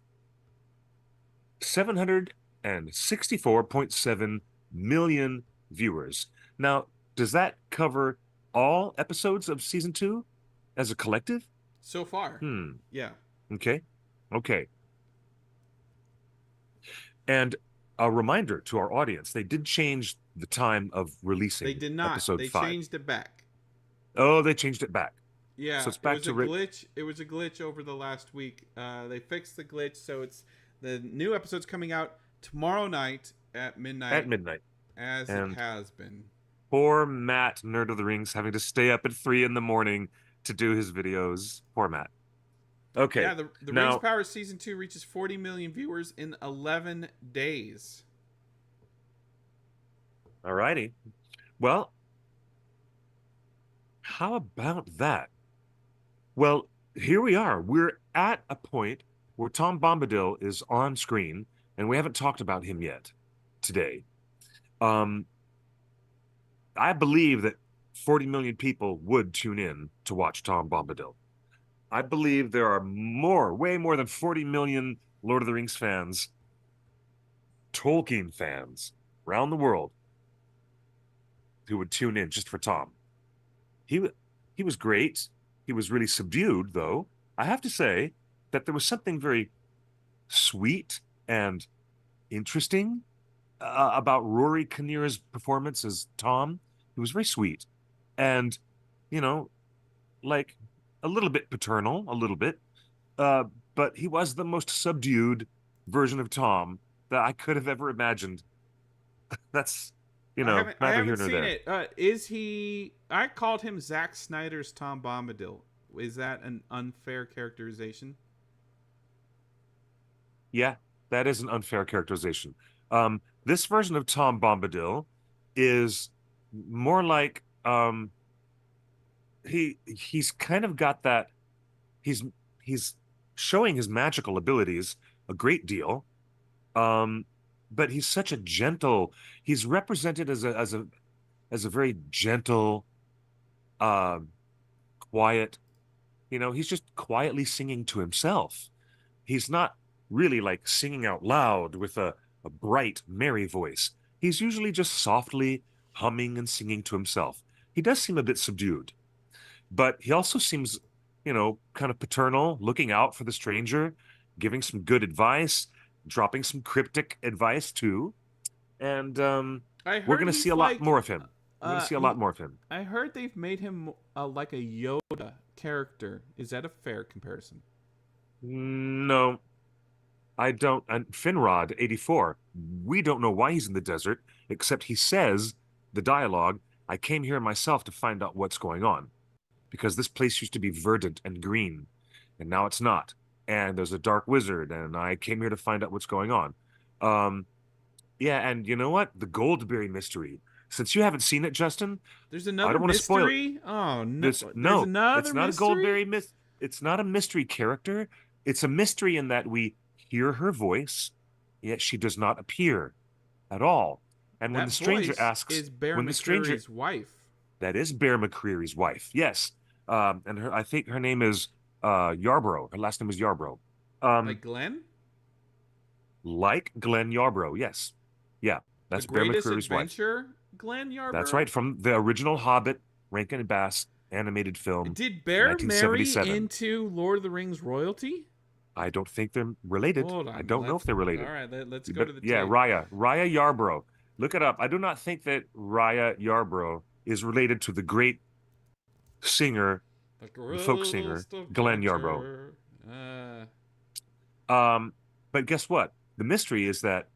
764.7 million viewers. Now, does that cover all episodes of season 2 as a collective? So far. Yeah. Okay. And a reminder to our audience, they did change the time of releasing. They did not. Episode 5. They changed it back. Oh, they changed it back. Yeah, so it's back to glitch. It was a glitch over the last week. They fixed the glitch, so it's the new episode's coming out tomorrow night at midnight. As it has been. Poor Matt, Nerd of the Rings, having to stay up at 3 a.m. to do his videos. Poor Matt. Okay. Yeah, the Rings of Power season 2 reaches 40 million viewers in 11 days. All righty. Well, how about that? Well, here we are. We're at a point where Tom Bombadil is on screen, and we haven't talked about him yet today. I believe that 40 million people would tune in to watch Tom Bombadil. I believe there are way more than 40 million Lord of the Rings fans, Tolkien fans around the world who would tune in just for Tom. He was great. he was really subdued, though, I have to say that there was something very sweet and interesting about Rory Kinnear's performance as Tom. He was very sweet and, you know, like a little bit paternal, a little bit, but he was the most subdued version of Tom that I could have ever imagined. That's, I neither here haven't nor seen there. it. Is he? I called him Zack Snyder's Tom Bombadil. Is that an unfair characterization? Yeah, that is an unfair characterization. This version of Tom Bombadil is more like he's kind of got that he's he's showing his magical abilities a great deal. But he's such a gentle, he's represented as a very gentle, uh, quiet, he's just quietly singing to himself. He's not really like singing out loud with a bright, merry voice. He's usually just softly humming and singing to himself. He does seem a bit subdued, but he also seems, kind of paternal, looking out for the stranger, giving some good advice, dropping some cryptic advice too. And we're going to see a lot more of him. We're going to see a lot more of him. I heard they've made him like a Yoda character. Is that a fair comparison? No, I don't. And Finrod, 84, we don't know why he's in the desert, except he says, the dialogue, I came here myself to find out what's going on. Because this place used to be verdant and green, and now it's not. And there's a dark wizard, and I came here to find out what's going on. Yeah, and you know what? The Goldberry mystery. Since you haven't seen it, Justin, there's another I don't want to spoil mystery. it. Oh no! There's another it's not mystery? a Goldberry It's not a mystery character. It's a mystery in that we hear her voice, yet she does not appear at all. And when That the stranger voice asks, is Bear when the stranger, McCreary's wife. that is Bear McCreary's wife. Yes. And I think her name is Yarbrough. Her last name is Yarbrough. Like Glenn? Like Glenn Yarbrough. Yes. Yeah. That's The Bear Greatest McCreary's wife. Adventure, Glenn Yarbrough? That's right. From the original Hobbit, Rankin and Bass animated film. Did Bear marry 1977. into Lord of the Rings royalty? I don't think they're related. Hold on. I don't know if they're related. All right, let's go to the Yeah, tape. Raya Yarbrough. Look it up. I do not think that Raya Yarbrough is related to the great singer, the folk singer, Glenn Yarbrough. But guess what? The mystery is that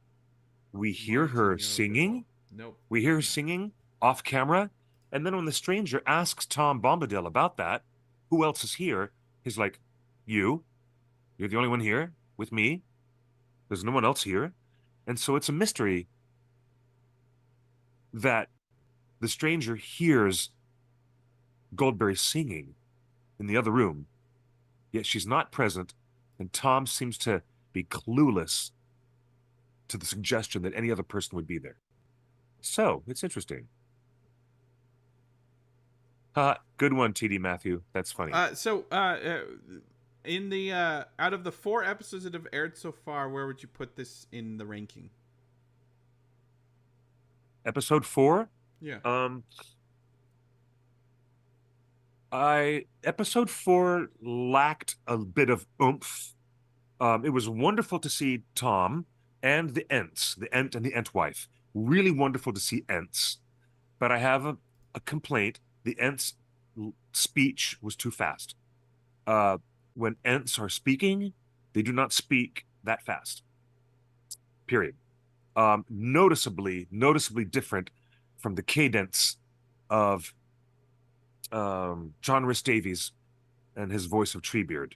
we hear her singing. Nope. We hear her singing off camera. And then when the stranger asks Tom Bombadil about that, who else is here? He's like, you're the only one here with me. There's no one else here. And so it's a mystery that the stranger hears Goldberry singing in the other room, yet she's not present, and Tom seems to be clueless to the suggestion that any other person would be there. So it's interesting. Good one, TD Matthew. That's funny. In the out of the 4 episodes that have aired so far, where would you put this in the ranking? Episode 4? Yeah. Episode 4 lacked a bit of oomph. It was wonderful to see Tom and the Ents, the Ent and the Entwife. Really wonderful to see Ents. But I have a complaint. The Ents' speech was too fast. When Ents are speaking, they do not speak that fast. Period. Noticeably different from the cadence of John Rhys Davies and his voice of Treebeard,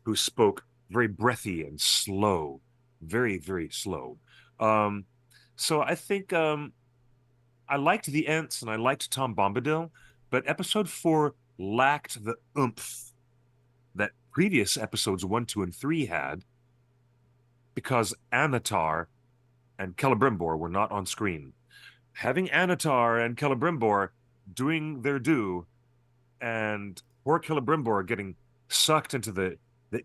who spoke very breathy and slow, very, very slow. So I think I liked the Ents and I liked Tom Bombadil, but episode 4 lacked the oomph that previous episodes 1, 2, and 3 had, because Anatar and Celebrimbor were not on screen. Having Anatar and Celebrimbor doing their due, and poor Celebrimbor getting sucked into the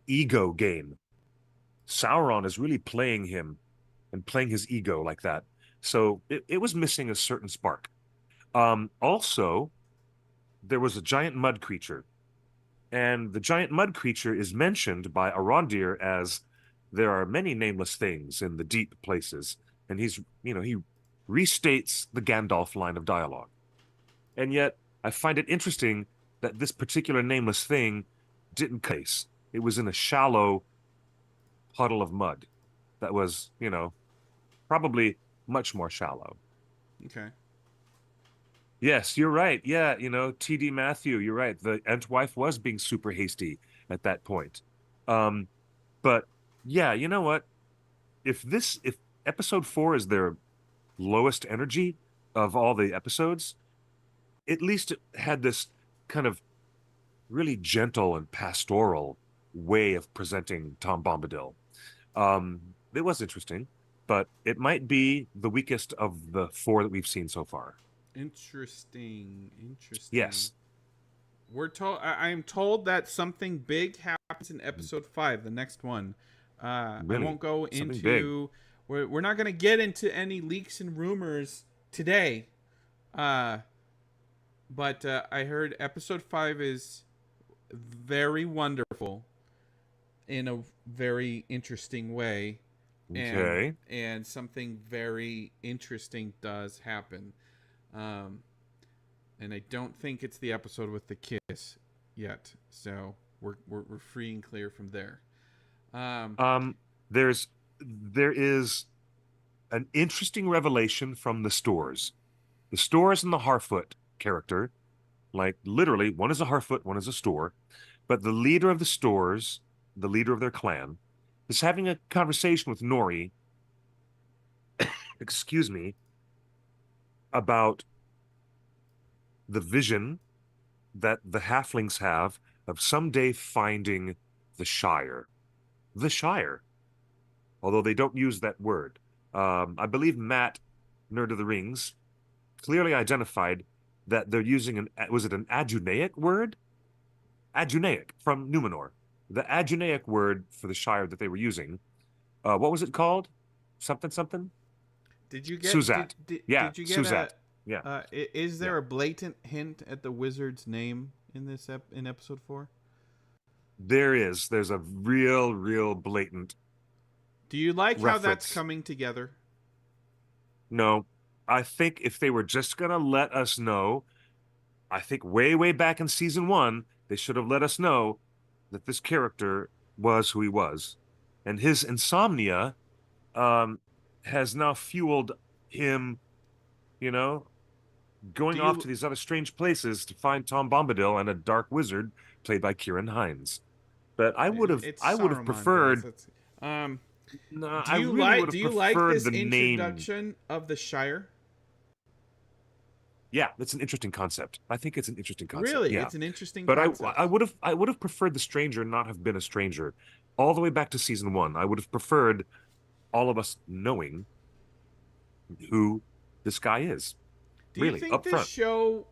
ego game. Sauron is really playing him and playing his ego like that. So it was missing a certain spark. Also, there was a giant mud creature And the giant mud creature is mentioned by Arondir as there are many nameless things in the deep places. And he restates the Gandalf line of dialogue. And yet, I find it interesting that this particular nameless thing didn't case. It was in a shallow puddle of mud that was, probably much more shallow. Okay. Yes, you're right. Yeah, TD Matthew, you're right. The Entwife was being super hasty at that point. But yeah, you know what? If episode 4 is their lowest energy of all the episodes, at least it had this kind of really gentle and pastoral way of presenting Tom Bombadil. It was interesting, but it might be the weakest of the 4 that we've seen so far. Interesting. Yes. We're told. I am told that something big happens in episode 5, the next one. Really? I won't go Something into. We're not going to get into any leaks and rumors today. But I heard episode 5 is very wonderful in a very interesting way. Okay. And something very interesting does happen. And I don't think it's the episode with the kiss yet. So we're free and clear from there. There is an interesting revelation from the Stores. The Stores and the Harfoot character, like literally, one is a Harfoot, one is a Store, but the leader of the Stores, the leader of their clan, is having a conversation with Nori, excuse me, about the vision that the halflings have of someday finding the Shire. The Shire. Although they don't use that word. I believe Matt, Nerd of the Rings, clearly identified that they're using was it an Adunaic word? Adunaic from Numenor. The Adunaic word for the Shire that they were using. What was it called? Something? Did you get Suzat? Did you get Suzat. Yeah. Is there a blatant hint at the wizard's name in this in episode 4? There is. There's a real blatant. Do you like reference. how that's coming together? No. I think if they were just going to let us know, I think way back in season 1, they should have let us know that this character was who he was. And his insomnia has now fueled him, going off to these other strange places to find Tom Bombadil and a dark wizard played by Kieran Hines. But I would have preferred. No, do you like this introduction name of the Shire? Yeah, it's an interesting concept. I think it's an interesting concept. Really, yeah. It's an interesting but concept. I would have preferred the stranger not have been a stranger all the way back to season 1. I would have preferred all of us knowing who this guy is. Do you think this show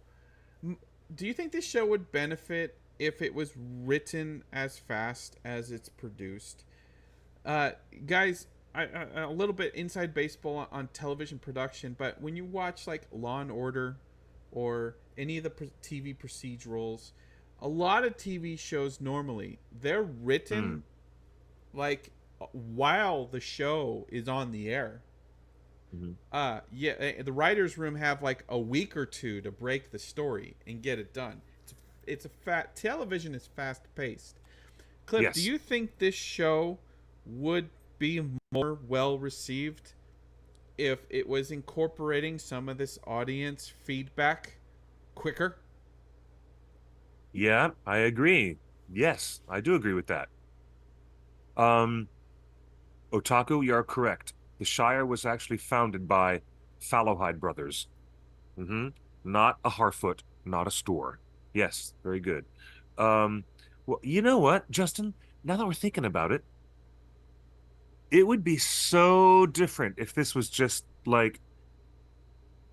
would benefit if it was written as fast as it's produced? Guys, a little bit inside baseball on television production, but when you watch like Law and Order or any of the TV procedurals, a lot of TV shows normally they're written like while the show is on the air. The writers' room have like a week or two to break the story and get it done. Television is fast paced. Cliff, yes. Do you think this show would be more well received if it was incorporating some of this audience feedback quicker? Yeah, I agree. Yes, I do agree with that. Otaku, you are correct. The Shire was actually founded by Fallowhide brothers. Not a Harfoot, not a Store. Yes, very good. Well, you know what, Justin? Now that we're thinking about it, it would be so different if this was just like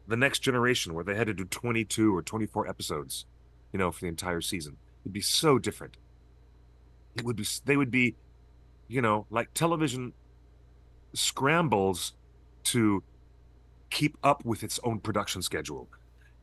the Next Generation, where they had to do 22 or 24 episodes, for the entire season. It'd be so different. They would be, like television scrambles to keep up with its own production schedule.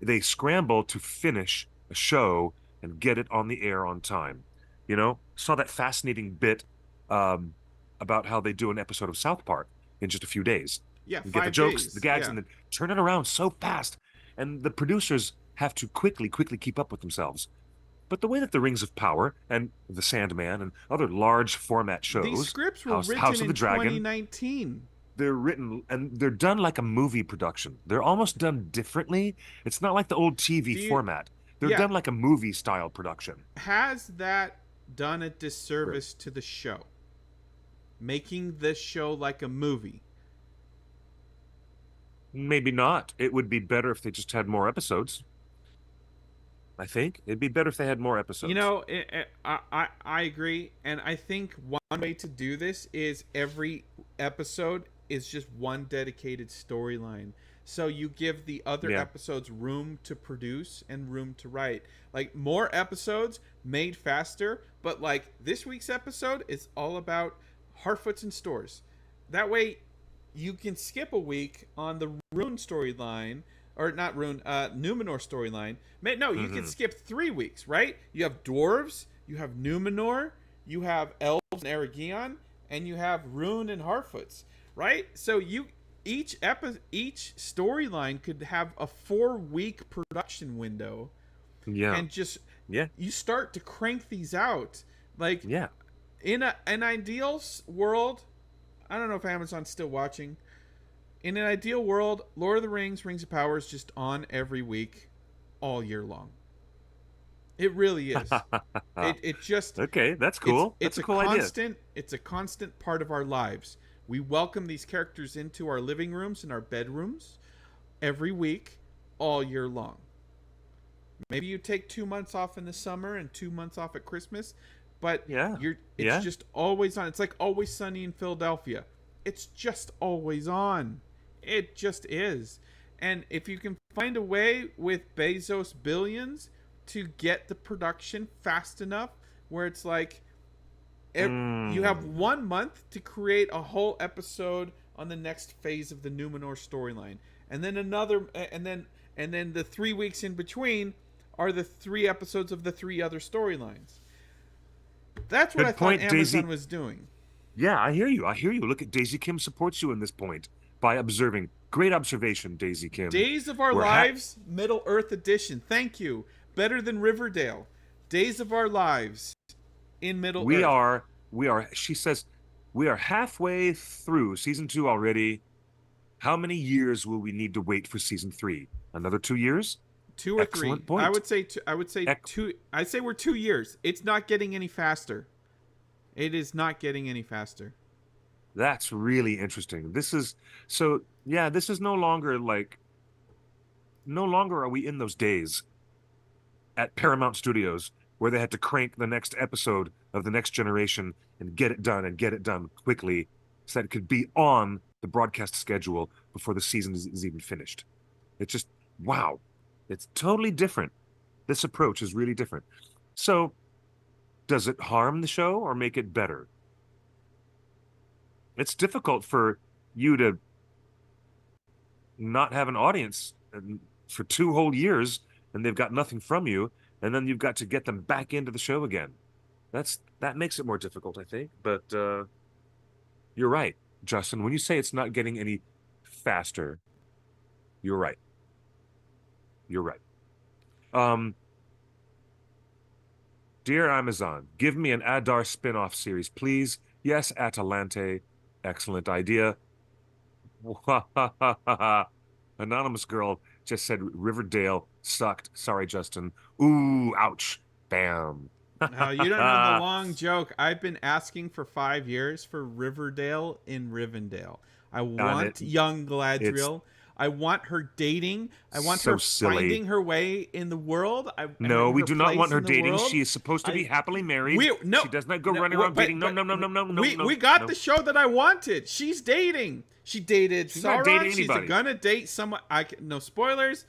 They scramble to finish a show and get it on the air on time. You know, saw that fascinating bit about how they do an episode of South Park in just a few days. Yeah, You get the 5 jokes, days. the gags, Yeah. and then turn it around so fast. And the producers have to quickly keep up with themselves. But the way that the Rings of Power and The Sandman and other large format shows, These scripts were House written of the in Dragon, 2019. they're written and they're done like a movie production. They're almost done differently. It's not like the old TV format. They're done like a movie style production. Has that done a disservice to the show? Making this show like a movie? Maybe not. It would be better if they just had more episodes. I think it'd be better if they had more episodes. You know, I agree, and I think one way to do this is every episode is just one dedicated storyline. So you give the other episodes room to produce and room to write. Like more episodes made faster, but like this week's episode is all about Harfoots and stores. That way you can skip a week on the Rune storyline, or not Rune, Numenor storyline. No, you can skip 3 weeks, right? You have dwarves, you have Numenor, you have elves and Eregion, and you have Rune and Harfoots, right? So each storyline could have a 4-week production window. Yeah. And just you start to crank these out. Like in an ideal world, I don't know if Amazon's still watching. In an ideal world, Lord of the Rings, Rings of Power is just on every week, all year long. It really is. It just okay. That's cool. It's a cool constant, idea. It's a constant part of our lives. We welcome these characters into our living rooms and our bedrooms every week, all year long. Maybe you take 2 months off in the summer and 2 months off at Christmas, but it's just always on. It's like Always Sunny in Philadelphia. It's just always on. It just is. And if you can find a way with Bezos billions to get the production fast enough where it's like you have 1 month to create a whole episode on the next phase of the Numenor storyline, and then another, and then the 3 weeks in between are the 3 episodes of the 3 other storylines. That's what I thought Amazon was doing. Yeah, I hear you. Look at Daisy Kim supports you in this point by observing. Great observation, Daisy Kim. Days of Our Lives, Middle Earth Edition. Thank you. Better than Riverdale. Days of Our Lives in Middle Earth. We are, she says, we are halfway through season 2 already. How many years will we need to wait for season 3? Another 2 years? 2 or Excellent 3. point. I would say 2. I'd say we're 2 years. It's not getting any faster. It is not getting any faster. That's really interesting. This is no longer are we in those days at Paramount Studios where they had to crank the next episode of the next generation and get it done quickly so that it could be on the broadcast schedule before the season is even finished. It's just, wow. It's totally different. This approach is really different. So, does it harm the show or make it better? It's difficult for you to not have an audience for 2 whole years and they've got nothing from you, and then you've got to get them back into the show again. That makes it more difficult, I think. But you're right, Justin. When you say it's not getting any faster, you're right. You're right. Dear Amazon, give me an Adar spin-off series, please. Yes, Atalante. Excellent idea. Anonymous girl just said Riverdale sucked. Sorry, Justin. Ooh, ouch. Bam. Now, you don't know the long joke. I've been asking for 5 years for Riverdale in Rivendell. I want young Galadriel. I want her dating. I want her finding her way in the world. No, we do not want her dating. She is supposed to be happily married. She does not go running around dating. No. We got the show that I wanted. She's dating. She dated Sauron. Not dating She's anybody. gonna date someone. No spoilers.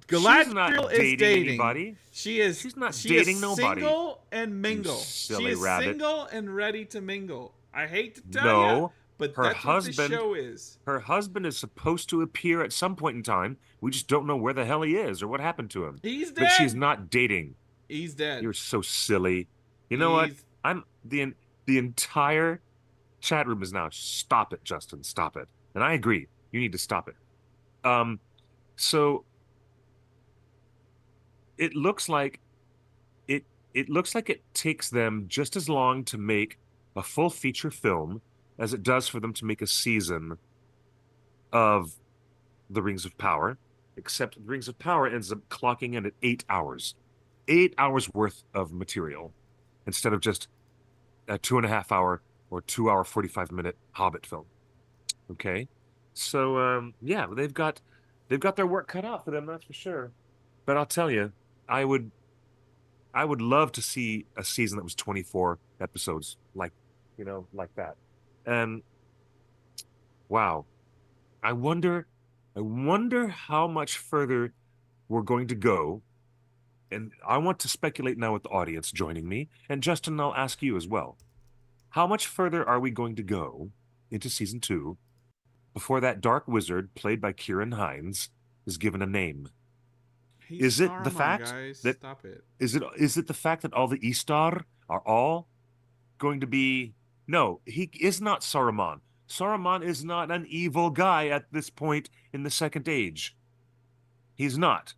Galadriel is dating anybody. She's not dating nobody. Single and mingle. She is single and ready to mingle. I hate to tell you. But that's what the show is. Her husband is supposed to appear at some point in time. We just don't know where the hell he is or what happened to him. He's dead. But she's not dating. He's dead. You're so silly. You know what? He's I'm the entire chat room is now. Stop it, Justin. Stop it. And I agree. You need to stop it. So it looks like it looks like it takes them just as long to make a full feature film as it does for them to make a season of The Rings of Power, except The Rings of Power ends up clocking in at 8 hours. 8 hours worth of material instead of just a 2.5 hour or 2 hour 45 minute Hobbit film. Okay. So yeah, they've got their work cut out for them, that's for sure. But I'll tell you, I would love to see a season that was 24 episodes, like that. And wow, I wonder how much further we're going to go. And I want to speculate now with the audience joining me. And Justin, I'll ask you as well. How much further are we going to go into season 2 before that dark wizard played by Kieran Hines is given a name? He's Is it the Saruman, fact guys. that Stop it. is it the fact that all the Istar are all going to be? No, he is not Saruman. Saruman is not an evil guy at this point in the Second Age. He's not.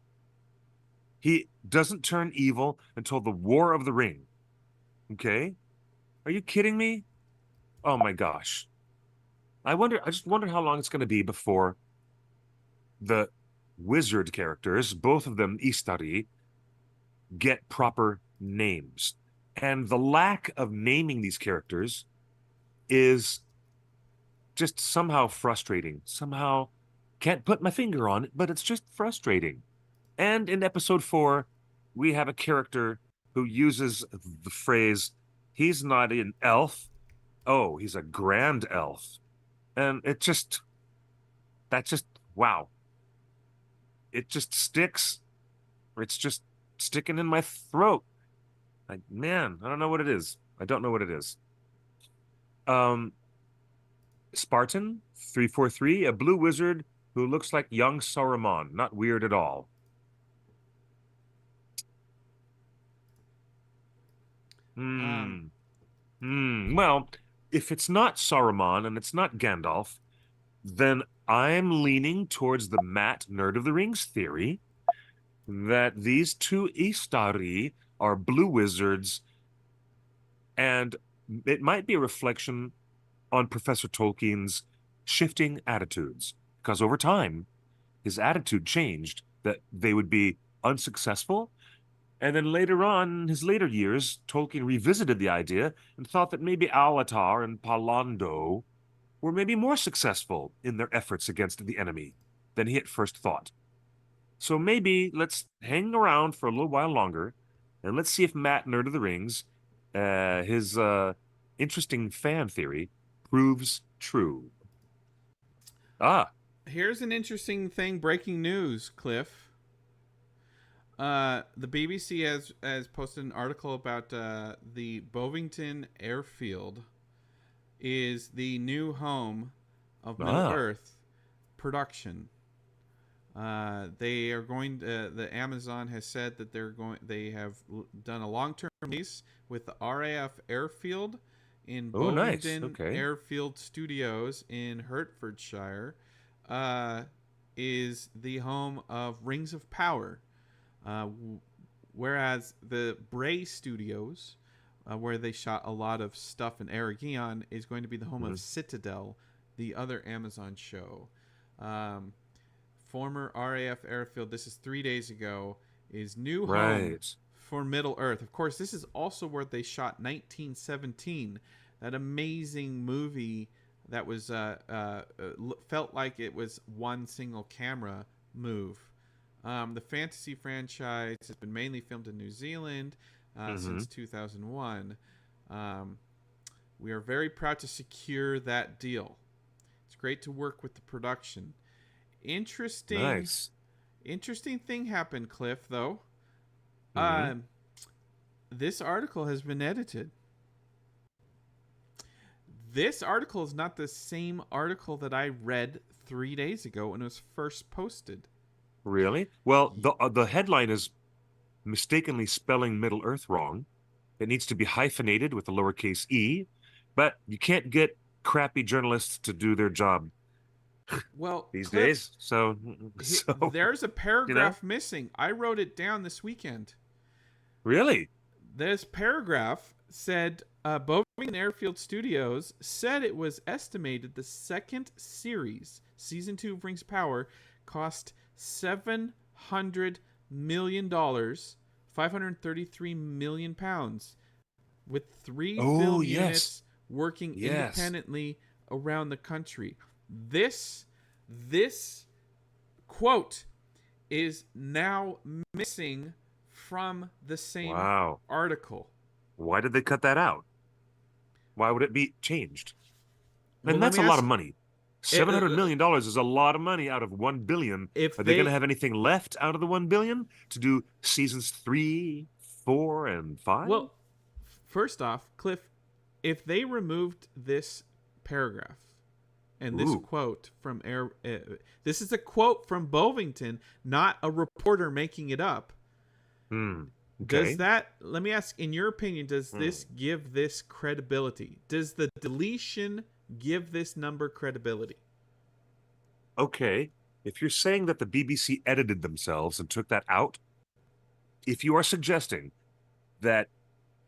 He doesn't turn evil until the War of the Ring. Okay? Are you kidding me? Oh my gosh. I just wonder how long it's going to be before the wizard characters, both of them Istari, get proper names. And the lack of naming these characters is just somehow frustrating. Somehow can't put my finger on it, but it's just frustrating. And in episode 4, we have a character who uses the phrase, he's not an elf. Oh, he's a grand elf. And wow. It just sticks. It's just sticking in my throat. Man, I don't know what it is. I don't know what it is. Spartan 343, a blue wizard who looks like young Saruman. Not weird at all. Well, if it's not Saruman and it's not Gandalf, then I'm leaning towards the Matt Nerd of the Rings theory that these two Istari are blue wizards, and it might be a reflection on Professor Tolkien's shifting attitudes, because over time, his attitude changed that they would be unsuccessful. And then later on, in his later years, Tolkien revisited the idea and thought that maybe LOTR and Palando were maybe more successful in their efforts against the enemy than he at first thought. So maybe let's hang around for a little while longer, and let's see if Matt, Nerd of the Rings, his interesting fan theory, proves true. Here's an interesting thing. Breaking news, Cliff. The BBC has posted an article about the Bovington Airfield is the new home of Middle Earth production. They are going. The Amazon has said that they have done a long-term lease with the RAF Airfield in Bovington Airfield Studios in Hertfordshire. Is the home of Rings of Power, whereas the Bray Studios, where they shot a lot of stuff in Aragon, is going to be the home of Citadel, the other Amazon show. Former RAF Airfield, this is 3 days ago, is new home for Middle Earth. Of course, this is also where they shot 1917, that amazing movie that was felt like it was one single camera move. The fantasy franchise has been mainly filmed in New Zealand since 2001. We are very proud to secure that deal. It's great to work with the production. Interesting thing happened, Cliff, though. This article has been edited. This article is not the same article that I read 3 days ago when it was first posted. Really? Well, the headline is mistakenly spelling Middle Earth wrong. It needs to be hyphenated with a lowercase e, but you can't get crappy journalists to do their job Well, these Cliff, days. So there's a paragraph missing. I wrote it down this weekend. Really? This paragraph said Bovington Airfield Studios said it was estimated the second series, season 2 of Rings of Power, cost $700 million, 533 million pounds, with 3 film units working independently around the country. This quote is now missing from the same article. Why did they cut that out? Why would it be changed? And Well, that's a lot of money. $700 million is a lot of money out of $1 billion. Are they going to have anything left out of the $1 billion to do seasons 3, 4, and 5? Well, first off, Cliff, if they removed this paragraph and this quote from this is a quote from Bovington, not a reporter making it up. Okay. Does that, let me ask, in your opinion, does this give this credibility? Does the deletion give this number credibility? Okay. If you're saying that the BBC edited themselves and took that out, if you are suggesting that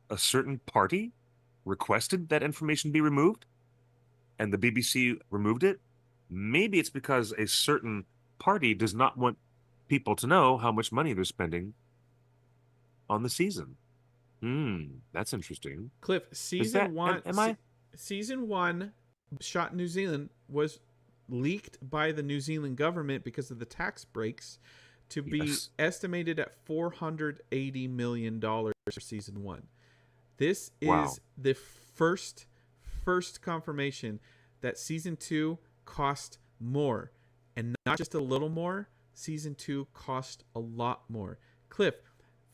a certain party requested that information be removed and the BBC removed it, maybe it's because a certain party does not want people to know how much money they're spending on the season. That's interesting. Cliff, season one shot in New Zealand was leaked by the New Zealand government because of the tax breaks to be estimated at $480 million for season 1. This is the first confirmation that season 2 cost more, and not just a little more. Season 2 cost a lot more. Cliff,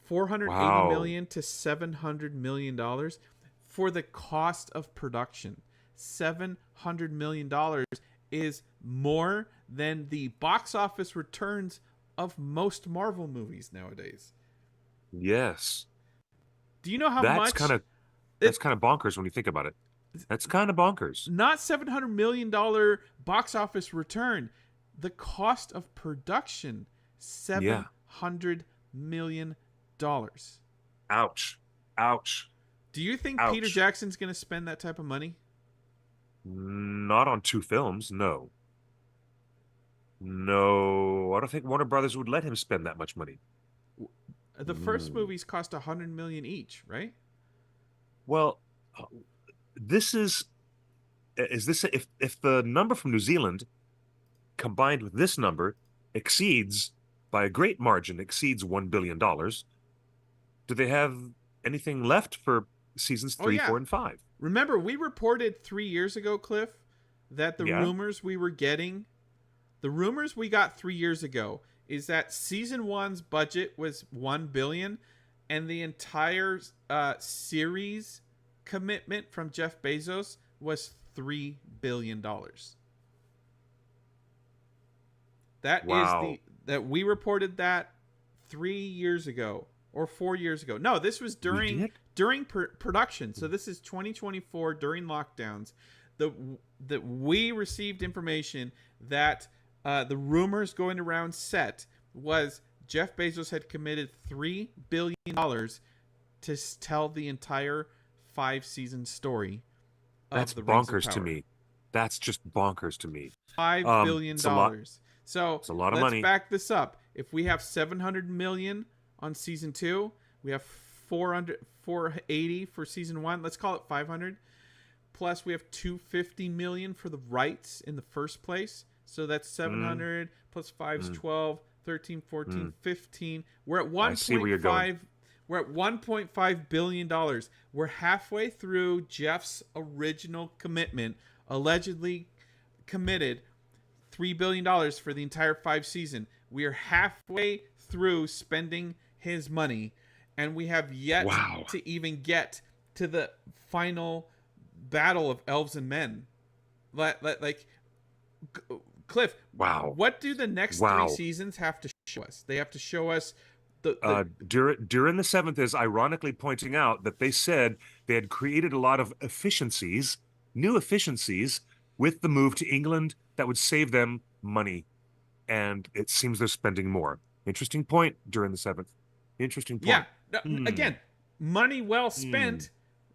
$480 million to $700 million for the cost of production. $700 million is more than the box office returns of most Marvel movies nowadays. Yes. Do you know how much? That's kind of bonkers when you think about it. That's kind of bonkers. Not $700 million box office return. The cost of production, $700 million. Ouch. Do you think Peter Jackson's going to spend that type of money? Not on 2 films, no. I don't think Warner Brothers would let him spend that much money. The first movies cost $100 million each, right? Well, if the number from New Zealand combined with this number by a great margin exceeds $1 billion, do they have anything left for seasons 3, 4, and 5? Remember, we reported 3 years ago, Cliff, that the rumors we were getting, the rumors we got 3 years ago, is that season 1's budget was $1 billion, and the entire series commitment from Jeff Bezos was $3 billion. That we reported that 3 years ago or 4 years ago. No, this was during production. So this is 2024 during lockdowns. That we received information that the rumors going around set was Jeff Bezos had committed $3 billion to tell the entire 5-season story. That's bonkers to me. That's just bonkers to me. $5 billion. So it's a lot of money. Let's back this up. If we have $700 million on season 2, we have $480 for season 1. Let's call it $500. Plus, we have $250 million for the rights in the first place. So that's 700 plus 5 is 12, 13, 14, 15. We're at 1.5. We're at $1.5 billion. We're halfway through Jeff's original commitment, allegedly committed $3 billion for the entire 5 season. We are halfway through spending his money, and we have yet to even get to the final battle of elves and men. Like Cliff, what do the next 3 seasons have to show us? They have to show us During the 7th is ironically pointing out that they said they had created a lot of efficiencies, new efficiencies, with the move to England that would save them money. And it seems they're spending more. Interesting point during the 7th. Interesting point. Yeah. Again, money well spent.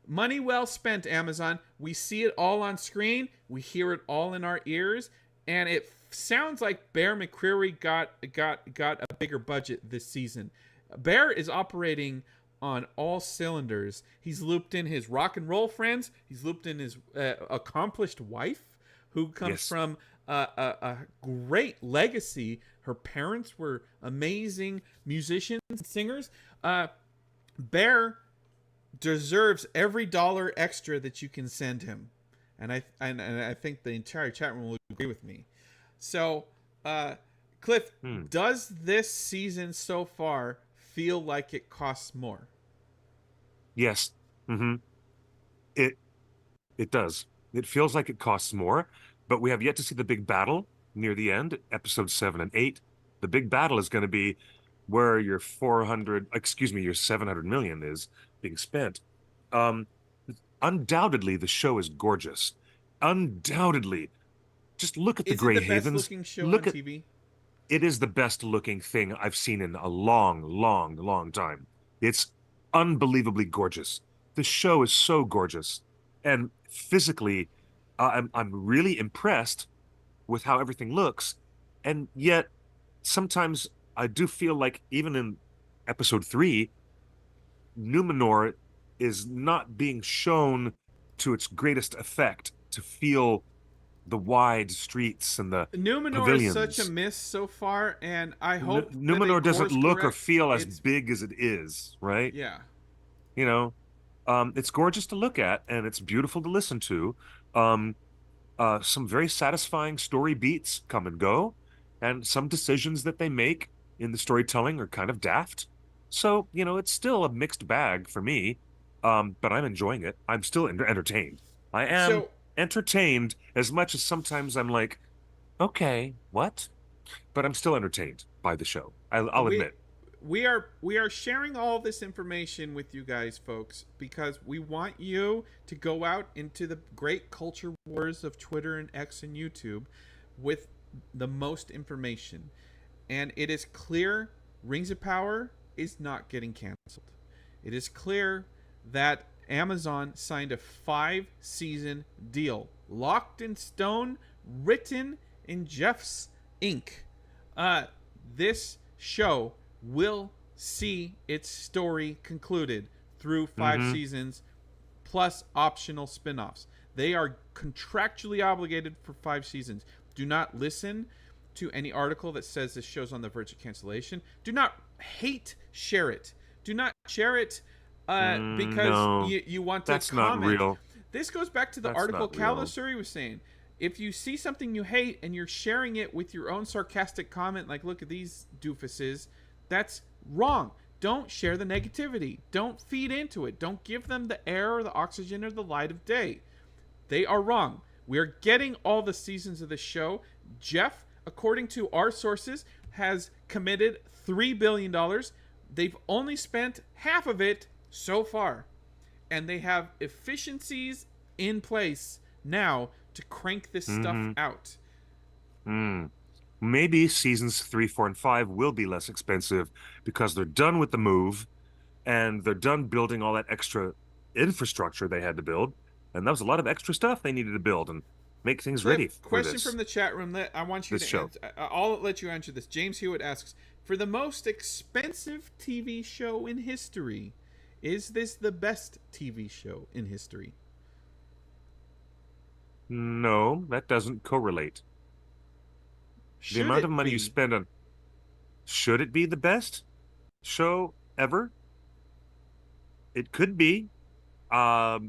Money well spent, Amazon. We see it all on screen. We hear it all in our ears. And it sounds like Bear McCreary got a bigger budget this season. Bear is operating on all cylinders. He's looped in his rock and roll friends. He's looped in his accomplished wife, who comes from a great legacy. Her parents were amazing musicians and singers. Bear deserves every dollar extra that you can send him, and I think the entire chat room will agree with me. So, Cliff, does this season so far feel like it costs more? Yes. It does. It feels like it costs more, but we have yet to see the big battle near the end, episodes 7 and 8. The big battle is going to be where your 700 million is being spent. Undoubtedly, the show is gorgeous. Undoubtedly. Just look at the Grey Havens. Is it the best looking show on TV? It is the best looking thing I've seen in a long, long, long time. It's unbelievably gorgeous. The show is so gorgeous. And physically, I'm really impressed with how everything looks. And yet, sometimes I do feel like even in episode 3, Numenor is not being shown to its greatest effect to feel the wide streets and the Numenor pavilions. is such a miss so far, and I hope Numenor doesn't look or feel as big as it is, right? Yeah. You know, it's gorgeous to look at, and it's beautiful to listen to. Some very satisfying story beats come and go, and some decisions that they make in the storytelling are kind of daft. So, you know, it's still a mixed bag for me, but I'm enjoying it. I'm still entertained. I am entertained as much as sometimes I'm like, okay, what? But I'm still entertained by the show. I'll admit. We are sharing all this information with you guys, folks, because we want you to go out into the great culture wars of Twitter and X and YouTube with the most information. And it is clear Rings of Power is not getting canceled. It is clear that Amazon signed a 5-season deal, locked in stone, written in Jeff's ink. This show will see its story concluded through 5 seasons, plus optional spin-offs. They are contractually obligated for 5 seasons. Do not listen to any article that says this show's on the verge of cancellation. Do not share it. Do not share it because you want to that's comment. Not real. This goes back to the article Calasuri was saying. If you see something you hate and you're sharing it with your own sarcastic comment, like, look at these doofuses, that's wrong. Don't share the negativity. Don't feed into it. Don't give them the air or the oxygen or the light of day. They are wrong. We are getting all the seasons of this show. Jeff, according to our sources, has committed $3 billion. They've only spent half of it so far. And they have efficiencies in place now to crank this stuff out. Maybe seasons 3, 4, and 5 will be less expensive because they're done with the move and they're done building all that extra infrastructure they had to build. And that was a lot of extra stuff they needed to build and make things ready for question this. From the chat room that I want you to answer. I'll let you answer this. James Hewitt asks, for the most expensive TV show in history, is this the best TV show in history? No, that doesn't correlate. The amount of money you spend on... Should it be the best show ever? It could be. I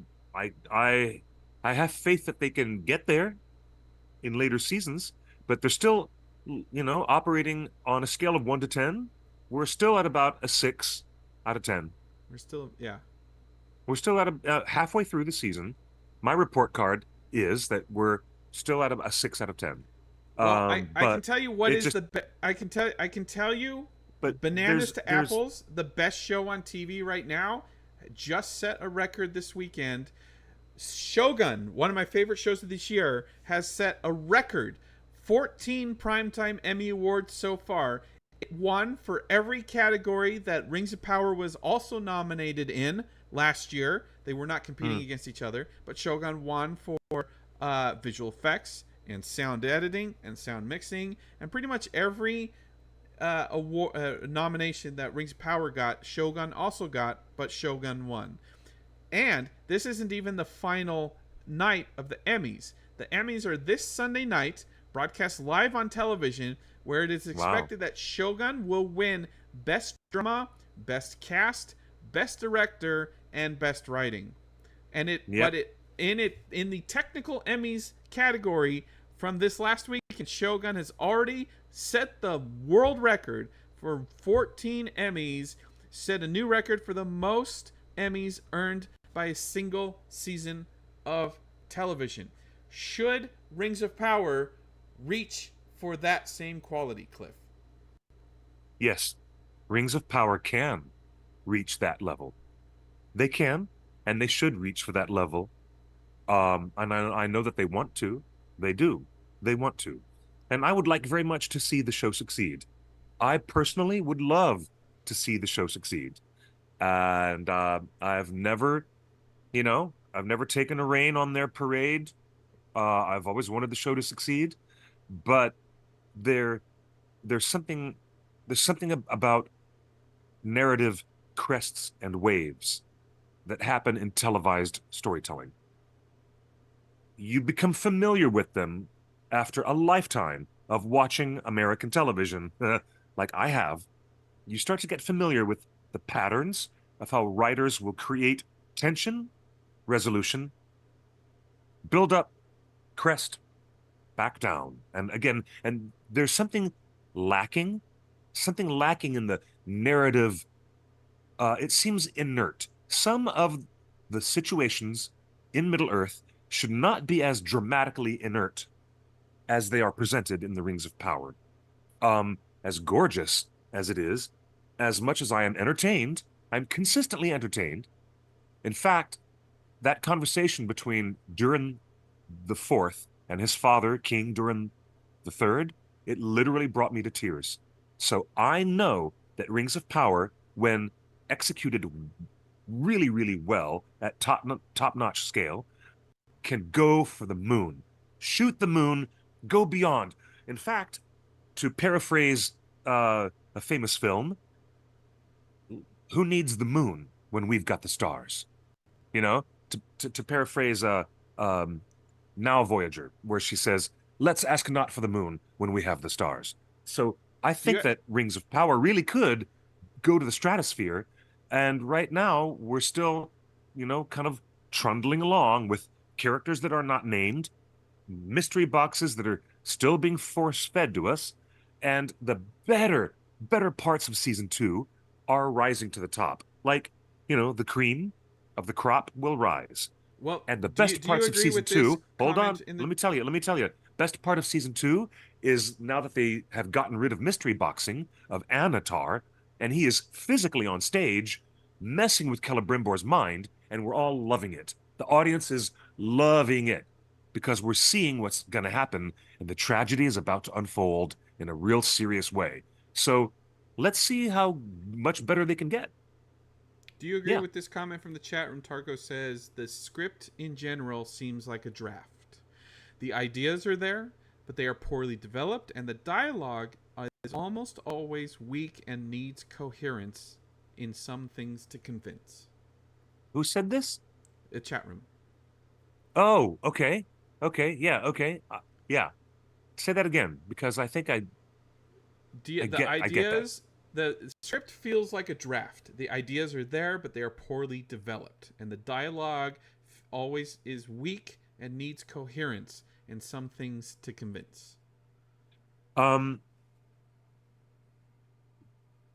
have faith that they can get there in later seasons, but they're still, you know, operating on a scale of 1 to 10. We're still at about a 6 out of 10. We're still at halfway through the season. My report card is that we're still at a 6 out of 10. Well, I can tell you what is I can tell you But Bananas to there's Apples, the best show on TV right now, just set a record this weekend. Shogun, one of my favorite shows of this year, has set a record. 14 primetime Emmy Awards so far. It won for every category that Rings of Power was also nominated in last year. They were not competing against each other, but Shogun won for visual effects and sound editing and sound mixing, and pretty much every nomination that Rings of Power got, Shogun also got, but Shogun won. And this isn't even the final night of the Emmys. The Emmys are this Sunday night, broadcast live on television, where it is expected that Shogun will win Best Drama, Best Cast, Best Director, and Best Writing. And in the technical Emmys category from this last week, Shogun has already set the world record for 14 Emmys, set a new record for the most Emmys earned by a single season of television. Should Rings of Power reach for that same quality, Cliff? Yes, Rings of Power can reach that level. They can, and they should reach for that level. And I know that they want to. They do. They want to. And I would like very much to see the show succeed. I personally would love to see the show succeed. And I've never taken a rein on their parade. I've always wanted the show to succeed, but there's something about narrative crests and waves that happen in televised storytelling. You become familiar with them after a lifetime of watching American television, like I have. You start to get familiar with the patterns of how writers will create tension, resolution, build up, crest, back down. And again, and there's something lacking in the narrative. It seems inert. Some of the situations in Middle-earth should not be as dramatically inert as they are presented in the Rings of Power. As gorgeous as it is, as much as I am entertained, I'm consistently entertained. In fact, that conversation between Durin the Fourth and his father, King Durin the Third, it literally brought me to tears. So I know that Rings of Power, when executed really, really well at top-notch scale, can go for the moon. Shoot the moon, go beyond. In fact, to paraphrase a famous film, who needs the moon when we've got the stars? You know, to paraphrase Now Voyager, where she says, let's ask not for the moon when we have the stars. So I think that Rings of Power really could go to the stratosphere. And right now, we're still, kind of trundling along with characters that are not named, mystery boxes that are still being force-fed to us, and the better parts of season 2 are rising to the top. Like, the cream of the crop will rise. Well, and the best parts of season 2, hold on, let me tell you, best part of season 2 is now that they have gotten rid of mystery boxing of Anatar, and he is physically on stage messing with Celebrimbor's mind, and we're all loving it. The audience is loving it because we're seeing what's going to happen, and the tragedy is about to unfold in a real serious way. So let's see how much better they can get. Do you agree with this comment from the chat room? Tarko says, the script in general seems like a draft. The ideas are there, but they are poorly developed, and the dialogue is almost always weak and needs coherence in some things to convince. Who said this? The chat room. Oh, okay. Okay, yeah, okay. Yeah. Say that again, because I think I get that. The script feels like a draft. The ideas are there, but they are poorly developed. And the dialogue always is weak and needs coherence in some things to convince. Well,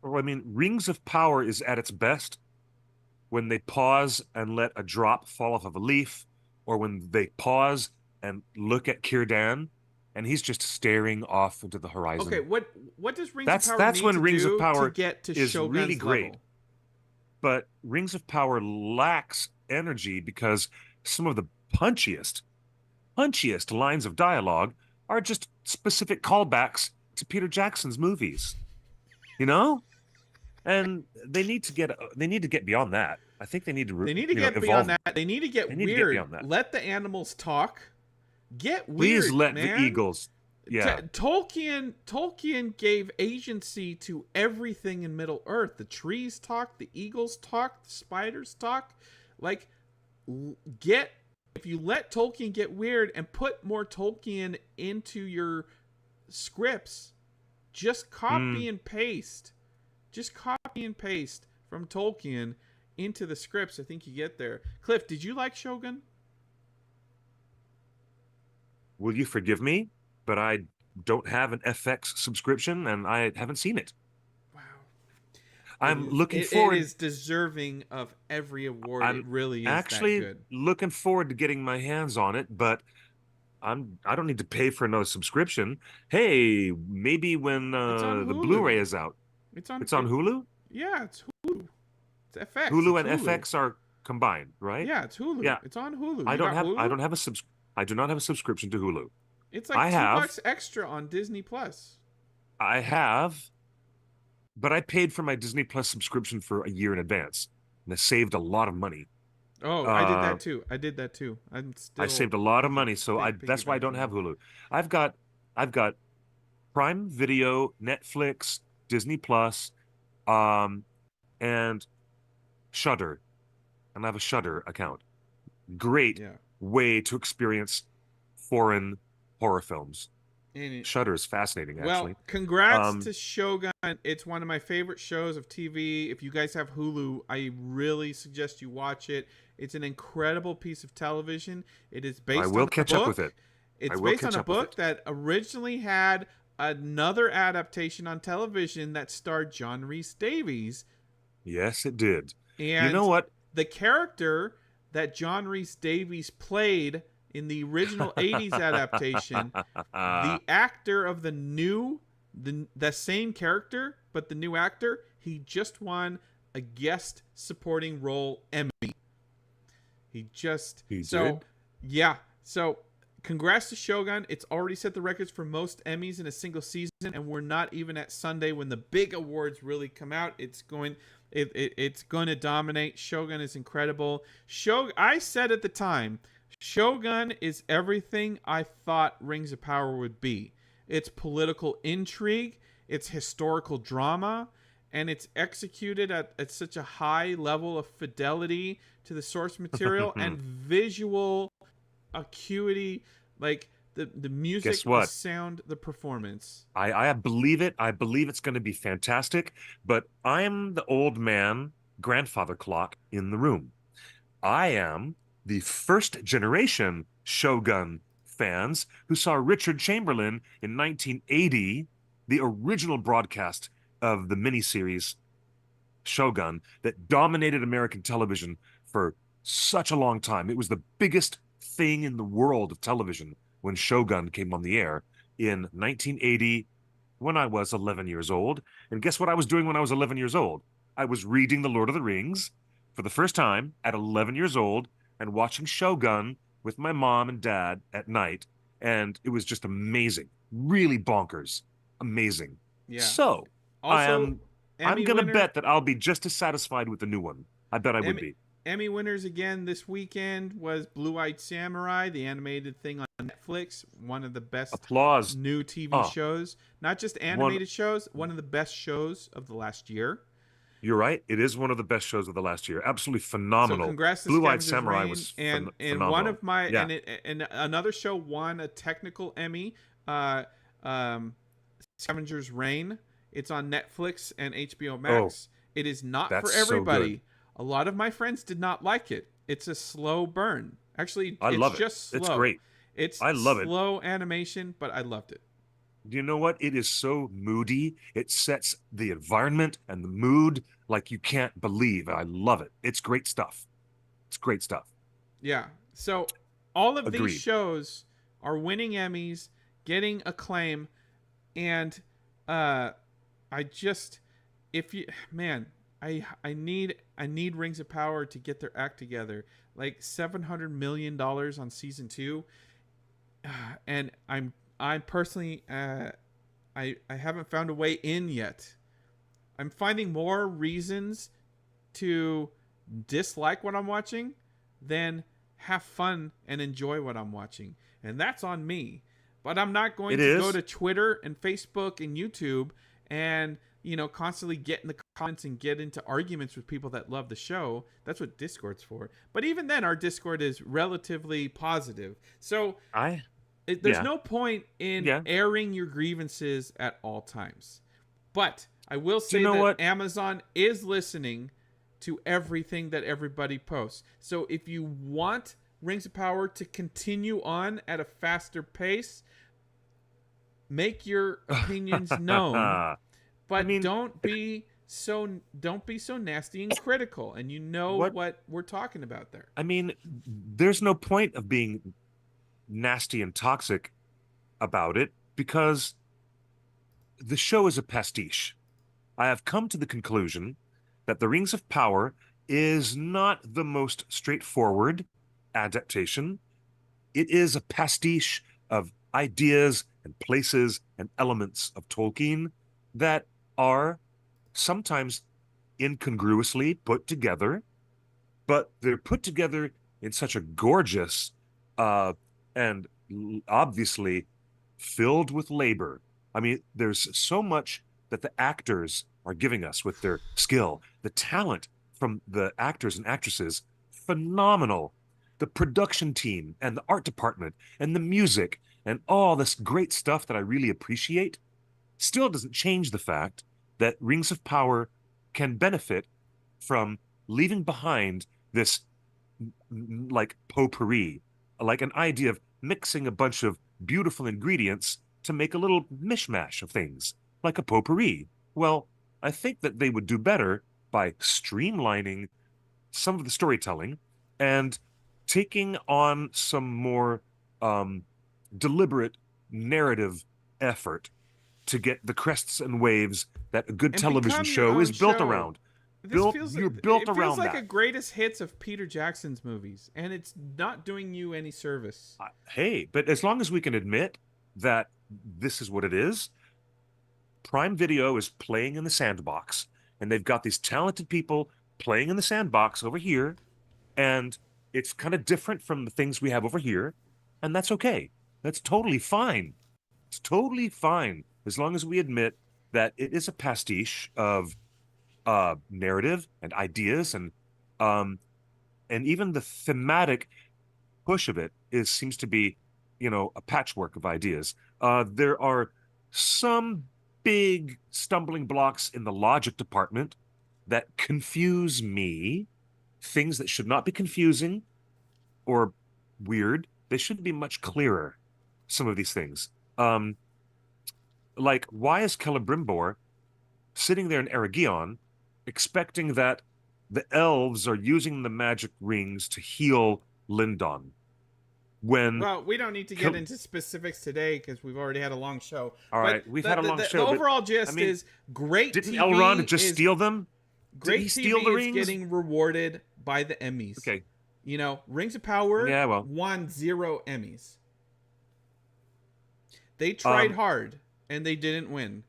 I mean, Rings of Power is at its best when they pause and let a drop fall off of a leaf, or when they pause and look at Círdan and he's just staring off into the horizon. Okay, what does Rings of Power That's need when to Rings of do Power to get to is Shogun's really great. level? But Rings of Power lacks energy because some of the punchiest lines of dialogue are just specific callbacks to Peter Jackson's movies. You know? And they need to get beyond that. I think they need to get beyond that. They need to get They weird. need to get beyond that. Let the animals talk. Get weird, Please let man. the eagles. Yeah. Tolkien gave agency to everything in Middle Earth. The trees talk, the eagles talk, the spiders talk. Like, if you let Tolkien get weird and put more Tolkien into your scripts, just copy and paste. Just copy and paste from Tolkien into the scripts. I think you get there. Cliff, did you like Shogun? Will you forgive me? But I don't have an FX subscription, and I haven't seen it. Wow. I'm looking forward. It is deserving of every award. It really is actually that good. Looking forward to getting my hands on it, but I don't need to pay for another subscription. Hey, maybe when the Blu-ray is out. It's on Hulu? Yeah, it's Hulu. It's FX. Hulu and FX are combined, right? Yeah, it's Hulu. Yeah. It's on Hulu. I do not have a subscription to Hulu. It's like $2 extra on Disney Plus. I have, but I paid for my Disney Plus subscription for a year in advance, and I saved a lot of money. Oh, I did that too. I saved a lot of money, so that's why I don't have Hulu. I've got Prime Video, Netflix, Disney Plus, and Shudder, and I have a Shudder account. Great way to experience foreign horror films. Shudder is fascinating, actually. Well, congrats to Shogun. It's one of my favorite shows of TV. If you guys have Hulu, I really suggest you watch it. It's an incredible piece of television. It is based on a book. I will catch up with it. It's based on a book that originally had another adaptation on television that starred John Rhys Davies. Yes, it did. And you know what? The character that John Rhys Davies played in the original 80s adaptation, the actor of the same character, but the new actor, he just won a guest supporting role Emmy. He did? Yeah. So congrats to Shogun. It's already set the records for most Emmys in a single season, and we're not even at Sunday when the big awards really come out. It's going to dominate. Shogun is incredible. I said at the time, Shogun is everything I thought Rings of Power would be. It's political intrigue, it's historical drama, and it's executed at such a high level of fidelity to the source material and visual acuity, like the music, the sound, the performance. I believe it. I believe it's going to be fantastic, but I am the old man grandfather clock in the room. I am the first generation Shogun fans who saw Richard Chamberlain in 1980, the original broadcast of the miniseries Shogun that dominated American television for such a long time. It was the biggest thing in the world of television when Shogun came on the air in 1980 when I was 11 years old. And guess what I was doing when I was 11 years old? I was reading The Lord of the Rings for the first time at 11 years old and watching Shogun with my mom and dad at night. And it was just amazing. Really bonkers. Amazing. Yeah. So I'm going to bet that I'll be just as satisfied with the new one. I bet I would be. Emmy winners again this weekend was Blue-Eyed Samurai, the animated thing on Netflix. One of the best new TV shows. Not just animated shows, one of the best shows of the last year. You're right. It is one of the best shows of the last year. Absolutely phenomenal. So congrats to Blue-Eyed Samurai was and phenomenal. One of my and another show won a technical Emmy. Scavenger's Reign. It's on Netflix and HBO Max. It is not for everybody. A lot of my friends did not like it. It's a slow burn. Actually, it's just slow. It's great. I love it. Slow animation, but I loved it. Do you know what? It is so moody. It sets the environment and the mood like you can't believe. I love it. It's great stuff. It's great stuff. Yeah. So all of these shows are winning Emmys, getting acclaim, and I just, if you, man, I need Rings of Power to get their act together. Like $700 million on season 2, and I'm personally I haven't found a way in yet. I'm finding more reasons to dislike what I'm watching than have fun and enjoy what I'm watching, and that's on me. But I'm not going to go to Twitter and Facebook and YouTube and, you know, constantly get in the comments and get into arguments with people that love the show. That's what Discord's for. But even then, our Discord is relatively positive. So there's no point in airing your grievances at all times. But I will say that Amazon is listening to everything that everybody posts. So if you want Rings of Power to continue on at a faster pace, make your opinions known. But don't be so nasty and critical. And you know what we're talking about there. I mean, there's no point of being nasty and toxic about it, because the show is a pastiche. I have come to the conclusion that The Rings of Power is not the most straightforward adaptation. It is a pastiche of ideas and places and elements of Tolkien that are sometimes incongruously put together, but they're put together in such a gorgeous and obviously filled with labor. I mean, there's so much that the actors are giving us with their skill. The talent from the actors and actresses, phenomenal. The production team and the art department and the music and all this great stuff that I really appreciate still doesn't change the fact that Rings of Power can benefit from leaving behind this like potpourri, like an idea of mixing a bunch of beautiful ingredients to make a little mishmash of things, like a potpourri. Well, I think that they would do better by streamlining some of the storytelling and taking on some more deliberate narrative effort to get the crests and waves that a good television show is built around. You're built around that. It feels like a greatest hits of Peter Jackson's movies, and it's not doing you any service. Hey, but as long as we can admit that this is what it is, Prime Video is playing in the sandbox, and they've got these talented people playing in the sandbox over here, and it's kind of different from the things we have over here, and that's okay. That's totally fine. It's totally fine, as long as we admit that it is a pastiche of narrative and ideas, and even the thematic push of it seems to be, you know, a patchwork of ideas. There are some big stumbling blocks in the logic department that confuse me. Things that should not be confusing or weird. They should be much clearer, some of these things. Like, why is Celebrimbor sitting there in Eregion expecting that the elves are using the magic rings to heal Lindon? Well, we don't need to get into specifics today because we've already had a long show. All right, we've had a long show. The overall gist is great. Didn't Elrond just steal them? Great Did he steal the rings? Is getting rewarded by the Emmys. Okay. You know, Rings of Power won 0 Emmys. They tried hard, and they didn't win.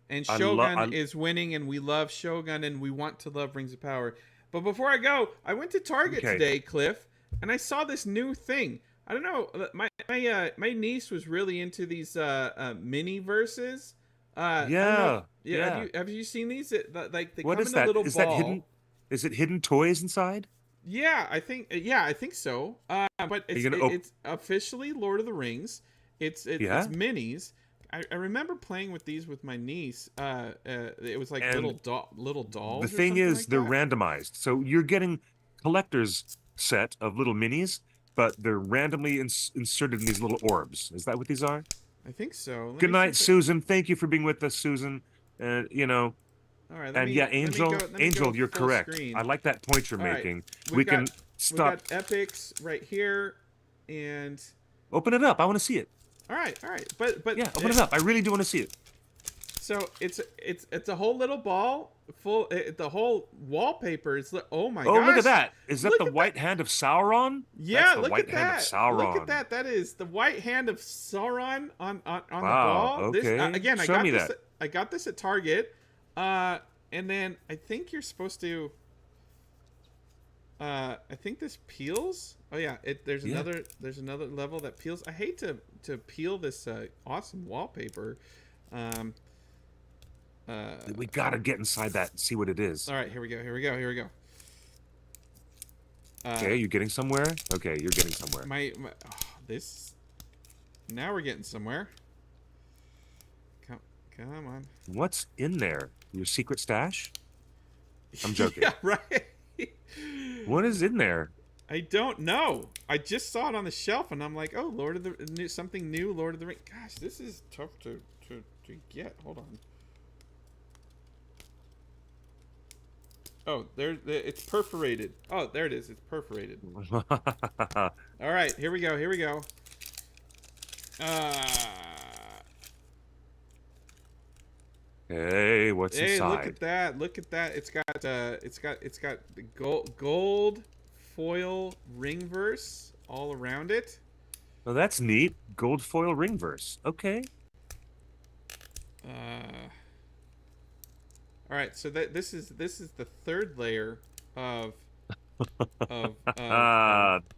And Shogun is winning, and we love Shogun, and we want to love Rings of Power. But before I go, I went to Target today, Cliff, and I saw this new thing. I don't know. My niece was really into these mini verses. Have you seen these? Like they what come is in that? a little is ball. That hidden? Is it hidden toys inside? Yeah, I think so. But it's officially Lord of the Rings. It's minis. I remember playing with these with my niece. It was like little dolls. The thing is, they're randomized, so you're getting collector's set of little minis, but they're randomly inserted in these little orbs. Is that what these are? I think so. Good night, Susan. Thank you for being with us, Susan. You know. All right. Angel, you're correct. Screen. I like that point you're making. We got epics right here, and open it up. I want to see it. All right. But Yeah, open it up. I really do want to see it. So it's a whole little ball full. The whole wallpaper is. Oh my gosh! Oh, look at that! Is that Look the at white hand of Sauron? Yeah, That's the look white at hand that. of Sauron. Look at that. That is the white hand of Sauron on the Wow, ball. okay. This again. Show me that. I got this at Target. And then I think you're supposed to. I think this peels. Oh yeah, there's another level that peels. I hate to peel this awesome wallpaper. We gotta get inside that and see what it is. All right, here we go. Okay, you getting somewhere? Okay, you're getting somewhere. This. Now we're getting somewhere. Come on. What's in there? Your secret stash? I'm joking. Yeah, right. What is in there? I don't know. I just saw it on the shelf, and I'm like, oh, something new, Lord of the Rings. Gosh, this is tough to get. Hold on. Oh, it's perforated. Oh, there it is. It's perforated. All right, here we go. Hey, what's inside? Hey, look at that. It's got the gold foil ring verse all around it. Oh, that's neat. Gold foil ring verse. Okay. All right, so this is the third layer of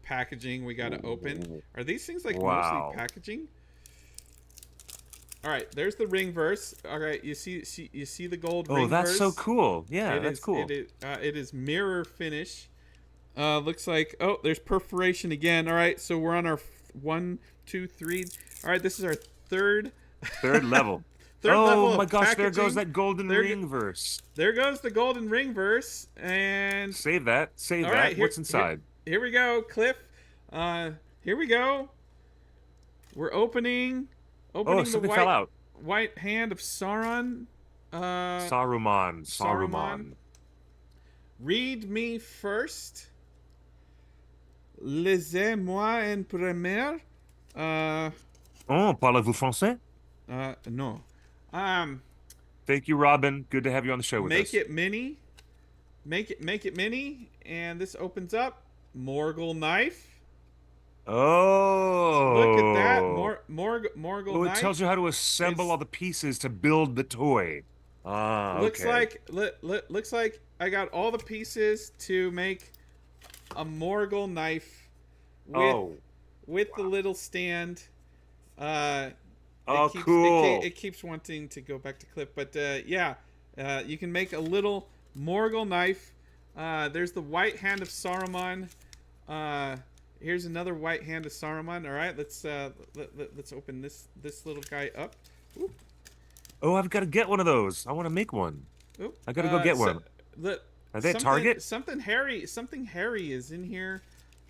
packaging we got to open. Are these things like mostly packaging? All right, there's the ring verse. All right, you see the gold ring verse? Oh, that's so cool. Yeah, that's cool. It is mirror finish. Looks like, oh, there's perforation again. All right, so we're on our 1, 2, 3. All right, this is our third level. level my of gosh, packaging. there goes that golden ring verse. There goes the golden ring verse. And save that. All right, that. What's inside? Here we go, Cliff. Here we go. We're opening something fell out. White hand of Sauron. Saruman. Read me first. Lisez-moi en premier. Parlez-vous français? No. Thank you, Robin. Good to have you on the show with us. Make it mini. Make it mini. And this opens up. Morgul knife. Oh. Look at that. Morgul knife. It tells you how to assemble all the pieces to build the toy. Looks like I got all the pieces to make a Morgul knife with the little stand. Cool. It keeps wanting to go back to Cliff, but you can make a little Morgul knife. There's the white hand of Saruman. Here's another white hand of Saruman. All right, let's open this little guy up. Ooh. Oh, I've got to get one of those. I want to make one. Ooh. I got to go get one. Are they at Target? Something hairy is in here.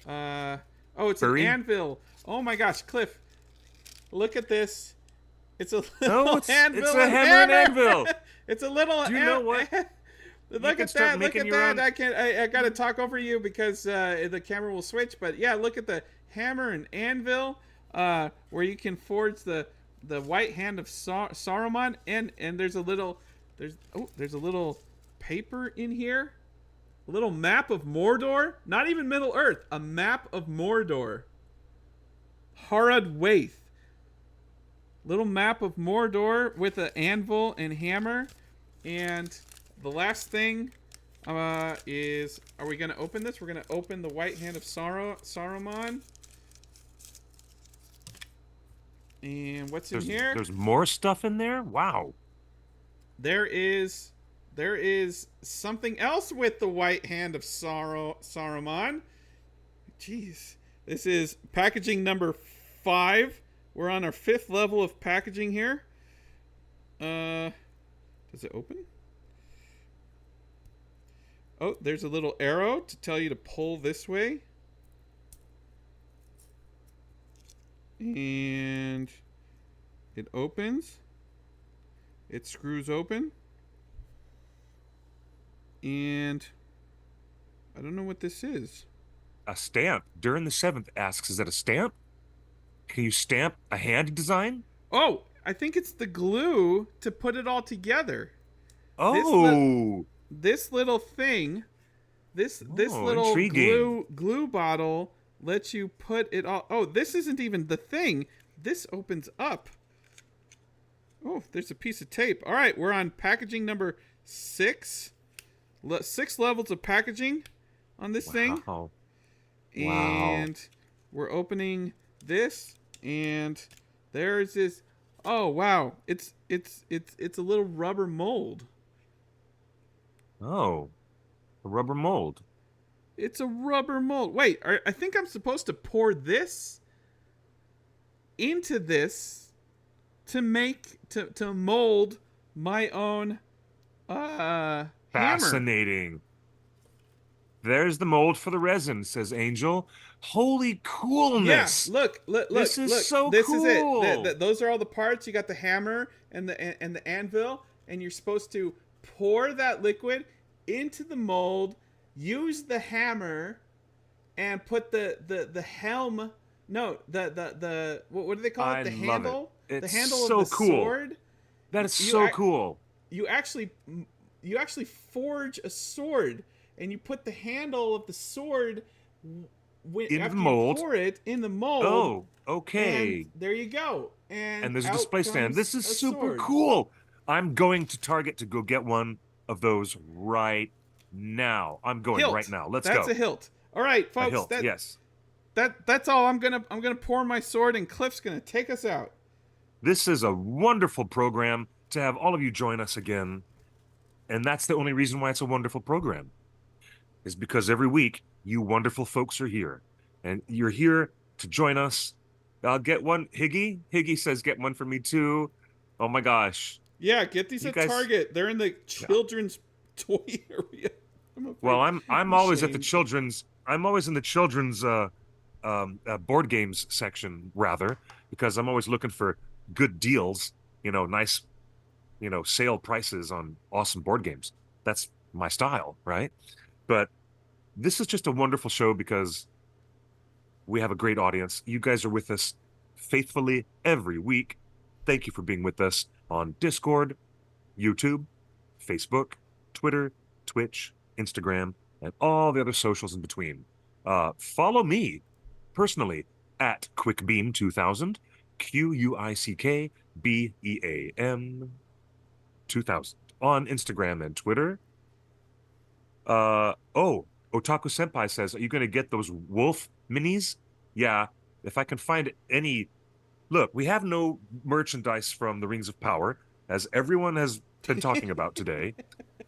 It's Furry? an anvil. Oh my gosh, Cliff, look at this. It's a little anvil. It's a hammer and anvil. It's a little. Do you know what? Look at that! Look at that! I got to talk over you because the camera will switch. But yeah, look at the hammer and anvil, where you can forge the white hand of Saruman, and there's a little paper in here, a little map of Mordor. Not even Middle Earth, a map of Mordor. Harad Waith. Little map of Mordor with an anvil and hammer. And the last thing is, are we going to open this? We're going to open the white hand of Saruman. And what's in here? There's more stuff in there? Wow. There is something else with the white hand of Saruman. Jeez. This is packaging number 5. We're on our 5th level of packaging here. Does it open? Oh, there's a little arrow to tell you to pull this way. And it opens. It screws open. And I don't know what this is. A stamp. During the 7th asks, is that a stamp? Can you stamp a hand design? Oh, I think it's the glue to put it all together. Oh, This little thing, this little intriguing. glue bottle lets you put it all. Oh, this isn't even the thing. This opens up. Oh, there's a piece of tape. All right, we're on packaging number 6. 6 levels of packaging on this thing. And we're opening this, and there's this. Oh wow, it's a little rubber mold. Oh, a rubber mold. It's a rubber mold. Wait, I think I'm supposed to pour this into this to mold my own hammer. Fascinating. There's the mold for the resin, says Angel. Holy coolness! Yeah, look. This is so this cool. Is it. Those are all the parts. You got the hammer and the anvil, and you're supposed to pour that liquid into the mold. Use the hammer, and put the helm. No, the what do they call it? The handle. It's the handle so of the cool. sword. That is so cool. You actually forge a sword, and you put the handle of the sword after the mold. You pour it in the mold. Oh, okay. And there you go. And there's a display stand. This is super sword. cool. I'm going to Target to go get one of those right now. I'm going hilt. Right now. Let's That's go. a hilt. All right, folks. A hilt, yes. That's all. I'm gonna pour my sword, and Cliff's gonna take us out. This is a wonderful program to have all of you join us again. And that's the only reason why it's a wonderful program, is because every week you wonderful folks are here, and you're here to join us. I'll get one. Higgy says get one for me too. Oh my gosh. Yeah, get these You at guys... Target. They're in the children's toy area. Well, I'm always at the children's. I'm always in the children's board games section, rather, because I'm always looking for good deals. Nice, sale prices on awesome board games. That's my style, right? But this is just a wonderful show because we have a great audience. You guys are with us faithfully every week. Thank you for being with us on Discord, YouTube, Facebook, Twitter, Twitch, Instagram, and all the other socials in between. Follow me personally at QuickBeam2000, QuickBeam 2000 on Instagram and Twitter. Otaku Senpai says, are you going to get those wolf minis? Yeah, if I can find any. Look, we have no merchandise from the Rings of Power, as everyone has been talking about today.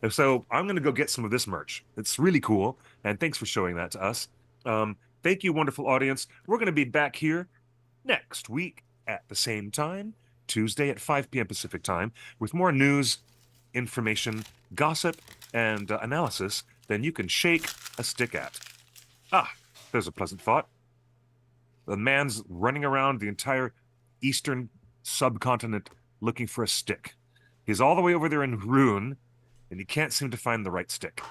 And so I'm going to go get some of this merch. It's really cool, and thanks for showing that to us. Thank you, wonderful audience. We're going to be back here next week at the same time, Tuesday at 5 p.m. Pacific time, with more news, information, gossip, and analysis than you can shake a stick at. There's a pleasant thought. The man's running around the entire eastern subcontinent looking for a stick. He's all the way over there in Rune, and he can't seem to find the right stick.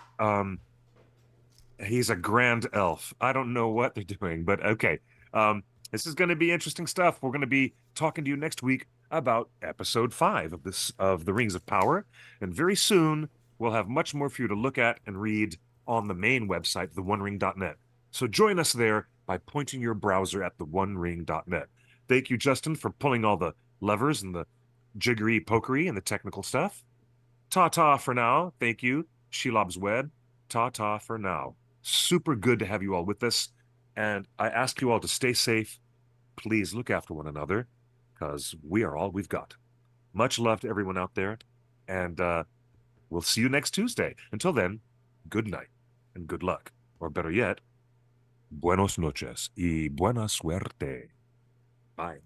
He's a grand elf. I don't know what they're doing, but okay. This is going to be interesting stuff. We're going to be talking to you next week about episode 5 of the Rings of Power, and very soon we'll have much more for you to look at and read on the main website, theonering.net. So join us there by pointing your browser at theonering.net. Thank you, Justin, for pulling all the levers and the jiggery pokery and the technical stuff. Ta-ta for now. Thank you, Shelob's Web. Ta-ta for now. Super good to have you all with us. And I ask you all to stay safe. Please look after one another, because we are all we've got. Much love to everyone out there. And we'll see you next Tuesday. Until then, good night and good luck. Or better yet, buenos noches y buena suerte. Bye.